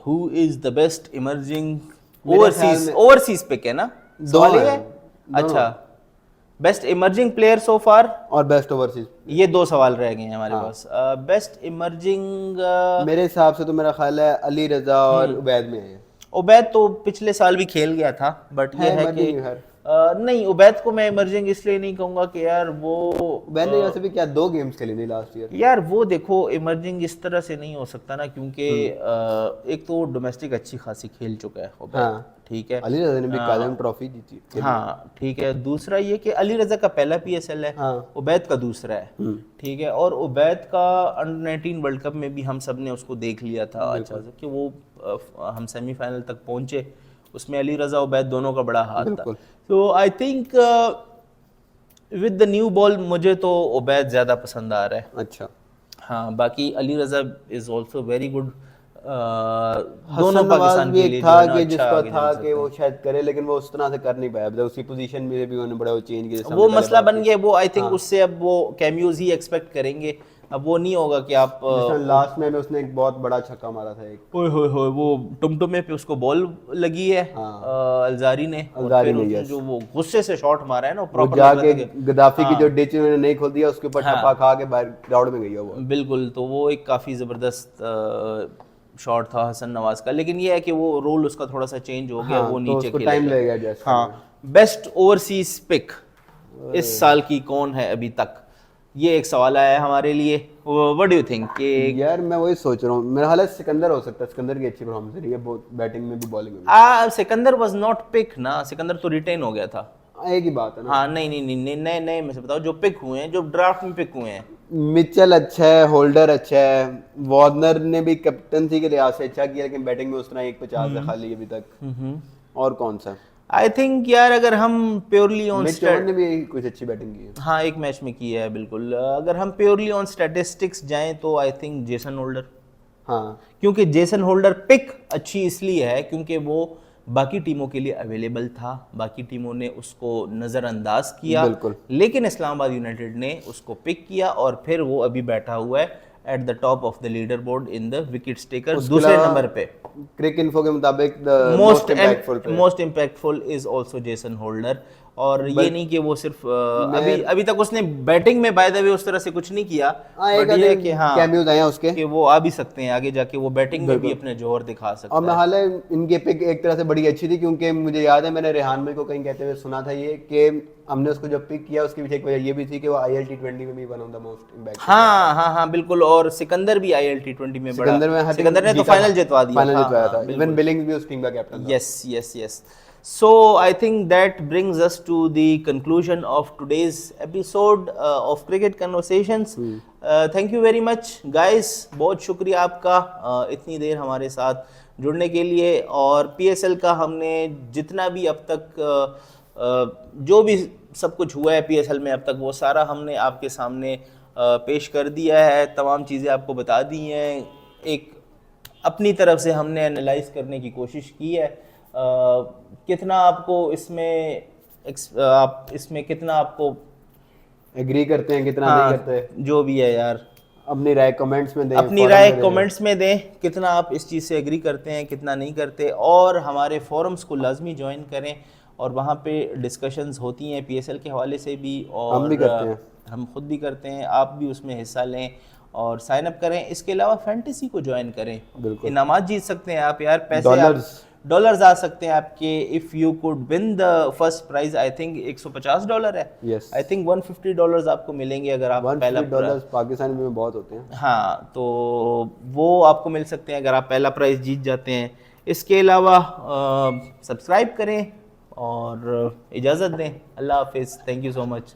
who is the best emerging मेरे ख्याल में ओवरसीज पिक है ना? दो सवाल ये हैं, है? अच्छा, बेस्ट इमर्जिंग प्लेयर सो फार और बेस्ट ओवरसीज। ये दो सवाल रह गए हैं हमारे पास। बेस्ट इमर्जिंग मेरे हिसाब से तो मेरा ख्याल है अली रजा और उबैद में है। उबैद तो पिछले साल भी खेल गया था, बट ये है कि नहीं, उबैद को मैं इमर्जिंग इसलिए नहीं कहूंगा कि यार वो उबैद ने वैसे भी क्या 2 गेम्स खेले नहीं लास्ट ईयर। यार वो देखो इमर्जिंग इस तरह से नहीं हो सकता ना, क्योंकि एक तो डोमेस्टिक अच्छी खासी खेल चुका है उबैद, हाँ। ठीक है। अली रजा ने भी काजम ट्रॉफी जीती। हाँ, ठीक है। दूसरा ये कि अली रजा का पहला पीएसएल है, हाँ। उबैद का दूसरा है, ठीक है। और उबैद का अंडर 19 वर्ल्ड कप में भी हम सब ने उसको देख लिया था अच्छा से कि वो हम सेमीफाइनल तक पहुंचे, उसमें अली रजा उबैद दोनों का बड़ा हाथ था। तो I think with the new ball मुझे तो उबैद ज्यादा पसंद आ रहा है। अच्छा। हाँ, बाकी अली रजा इज आल्सो वेरी गुड। दोनों पाकिस्तान के लिए था कि जिसका था कि वो शायद करे, लेकिन वो उस तरह से कर नहीं पाया। उसी पोजीशन में भी उन्होंने बड़ा वो चेंज किया, वो मसला बन गया। वो आई थिंक उससे अब वो कैमियोज ही एक्सपेक्ट करेंगे। अब वो नहीं होगा कि आप लास्ट में उसने एक बहुत बड़ा छक्का मारा था एक, ओए होए होए, वो टुमटुमे पे उसको बॉल लगी है अलजारी ने, और फिर उसने जो वो गुस्से से शॉट मारा है ना, वो जाके गद्दाफी की जो डिच उन्होंने नहीं खोल दिया, उसके ऊपर ठप्पा खा के बाहर ग्राउंड में गई है वो। बिल्कुल, तो वो एक काफी जबरदस्त शॉट था हसन नवाज का। लेकिन ये है कि वो रोल उसका थोड़ा सा चेंज हो गया, वो नीचे खेलेगा। टाइम लगेगा जैसे। हाँ, बेस्ट ओवरसीज पिक इस साल की कौन है अभी तक, ये एक सवाल आया है हमारे लिए। What do you think? कि यार मैं वही सोच रहा हूँ, मेरा हाल है सिकंदर हो सकता है। सिकंदर की अच्छी परफॉर्मेंस रही है, बहुत बैटिंग में भी बॉलिंग में भी। सिकंदर वाज नॉट पिक ना, सिकंदर तो रिटेन हो गया था। एक ही बात है ना। हाँ, नहीं नए में से बताओ जो पिक हुए हैं, जो ड्राफ्ट में पिक हुए हैं। मिचेल अच्छा है, होल्डर अच्छा है, वार्नर ने भी कैप्टनसी के लिहाज से अच्छा किया, लेकिन बैटिंग में उस तरह 1.50 है खाली अभी तक। और कौन सा? आई थिंक यार अगर हम प्योरली ऑन मिचेल ने भी कुछ अच्छी बैटिंग की है। हाँ, एक मैच में की है बिल्कुल। अगर हम प्योरली ऑन स्टैटिस्टिक्स जाएं तो आई थिंक जेसन होल्डर। हाँ, क्योंकि जेसन होल्डर पिक अच्छी इसलिए है क्योंकि वो बाकी टीमों के लिए अवेलेबल था, बाकी टीमों ने उसको नज़रअंदाज किया, लेकिन इस्लामाबाद यूनाइटेड ने उसको पिक किया और फिर वो अभी बैठा हुआ है at the top of the leader board in the wicket taker, दूसरे नंबर पे। क्रिक इन्फो के मुताबिक the most impactful is also Jason holder. और ये नहीं कि वो सिर्फ अभी तक उसने बैटिंग में बाय द वे उस तरह से कुछ नहीं किया, बट ये कि हाँ कैमियोज आए उसके कि वो आ भी सकते हैं आगे जाके, वो बैटिंग में भी अपने जोर दिखा सकते हैं। और मैं हाल है इनके पिक एक तरह से बड़ी अच्छी थी, क्योंकि मुझे याद है मैंने रेहान भाई को कहीं कहते हुए सुना था ये कि हमने उसको जब पिक किया उसके पीछे एक वजह ये भी थी कि वो IL T20 में भी one of the most impact. हाँ बिल्कुल। और सिकंदर भी IL T20 में बड़ा, सिकंदर ने तो फाइनल जितवा दिया था। इवन बिलिंग्स भी उस टीम का कैप्टन था। Yes. So I think that brings us to the conclusion of today's episode of Cricket Conversations. Thank you very much guys, बहुत शुक्रिया आपका इतनी देर हमारे साथ जुड़ने के लिए। और PSL का हमने जितना भी अब तक जो भी सब कुछ हुआ है PSL में अब तक, वो सारा हमने आपके सामने पेश कर दिया है, तमाम चीज़ें आपको बता दी हैं। एक अपनी तरफ से हमने एनालाइज करने की कोशिश की है। कितना आपको इसमें आप इसमें कितना आपको एग्री करते हैं, कितना हाँ, नहीं करते, जो भी है यार, अपनी राय कमेंट्स में दें, अपनी forum राय में दें। कमेंट्स में दें, कितना आप इस चीज़ से एग्री करते हैं, कितना नहीं करते। और हमारे फोरम्स को लाजमी ज्वाइन करें, और वहाँ पे डिस्कशंस होती हैं PSL के हवाले से भी, और हम भी करते हैं, हम खुद भी करते हैं। आप भी उसमें हिस्सा लें और साइन अप करें। इसके अलावा फैंटेसी को ज्वाइन करें, बिल्कुल। इनामात जीत सकते हैं आप यार, पैसे डॉलर्स आ सकते हैं आपके। If you could win the first prize, I think $150 है, यस, आई थिंक $150 आपको मिलेंगे अगर आप पहला $150 पाकिस्तान में बहुत होते हैं। हाँ, तो वो आपको मिल सकते हैं अगर आप पहला प्राइज जीत जाते हैं। इसके अलावा सब्सक्राइब करें और इजाज़त दें। अल्लाह हाफिज़, थैंक यू सो मच।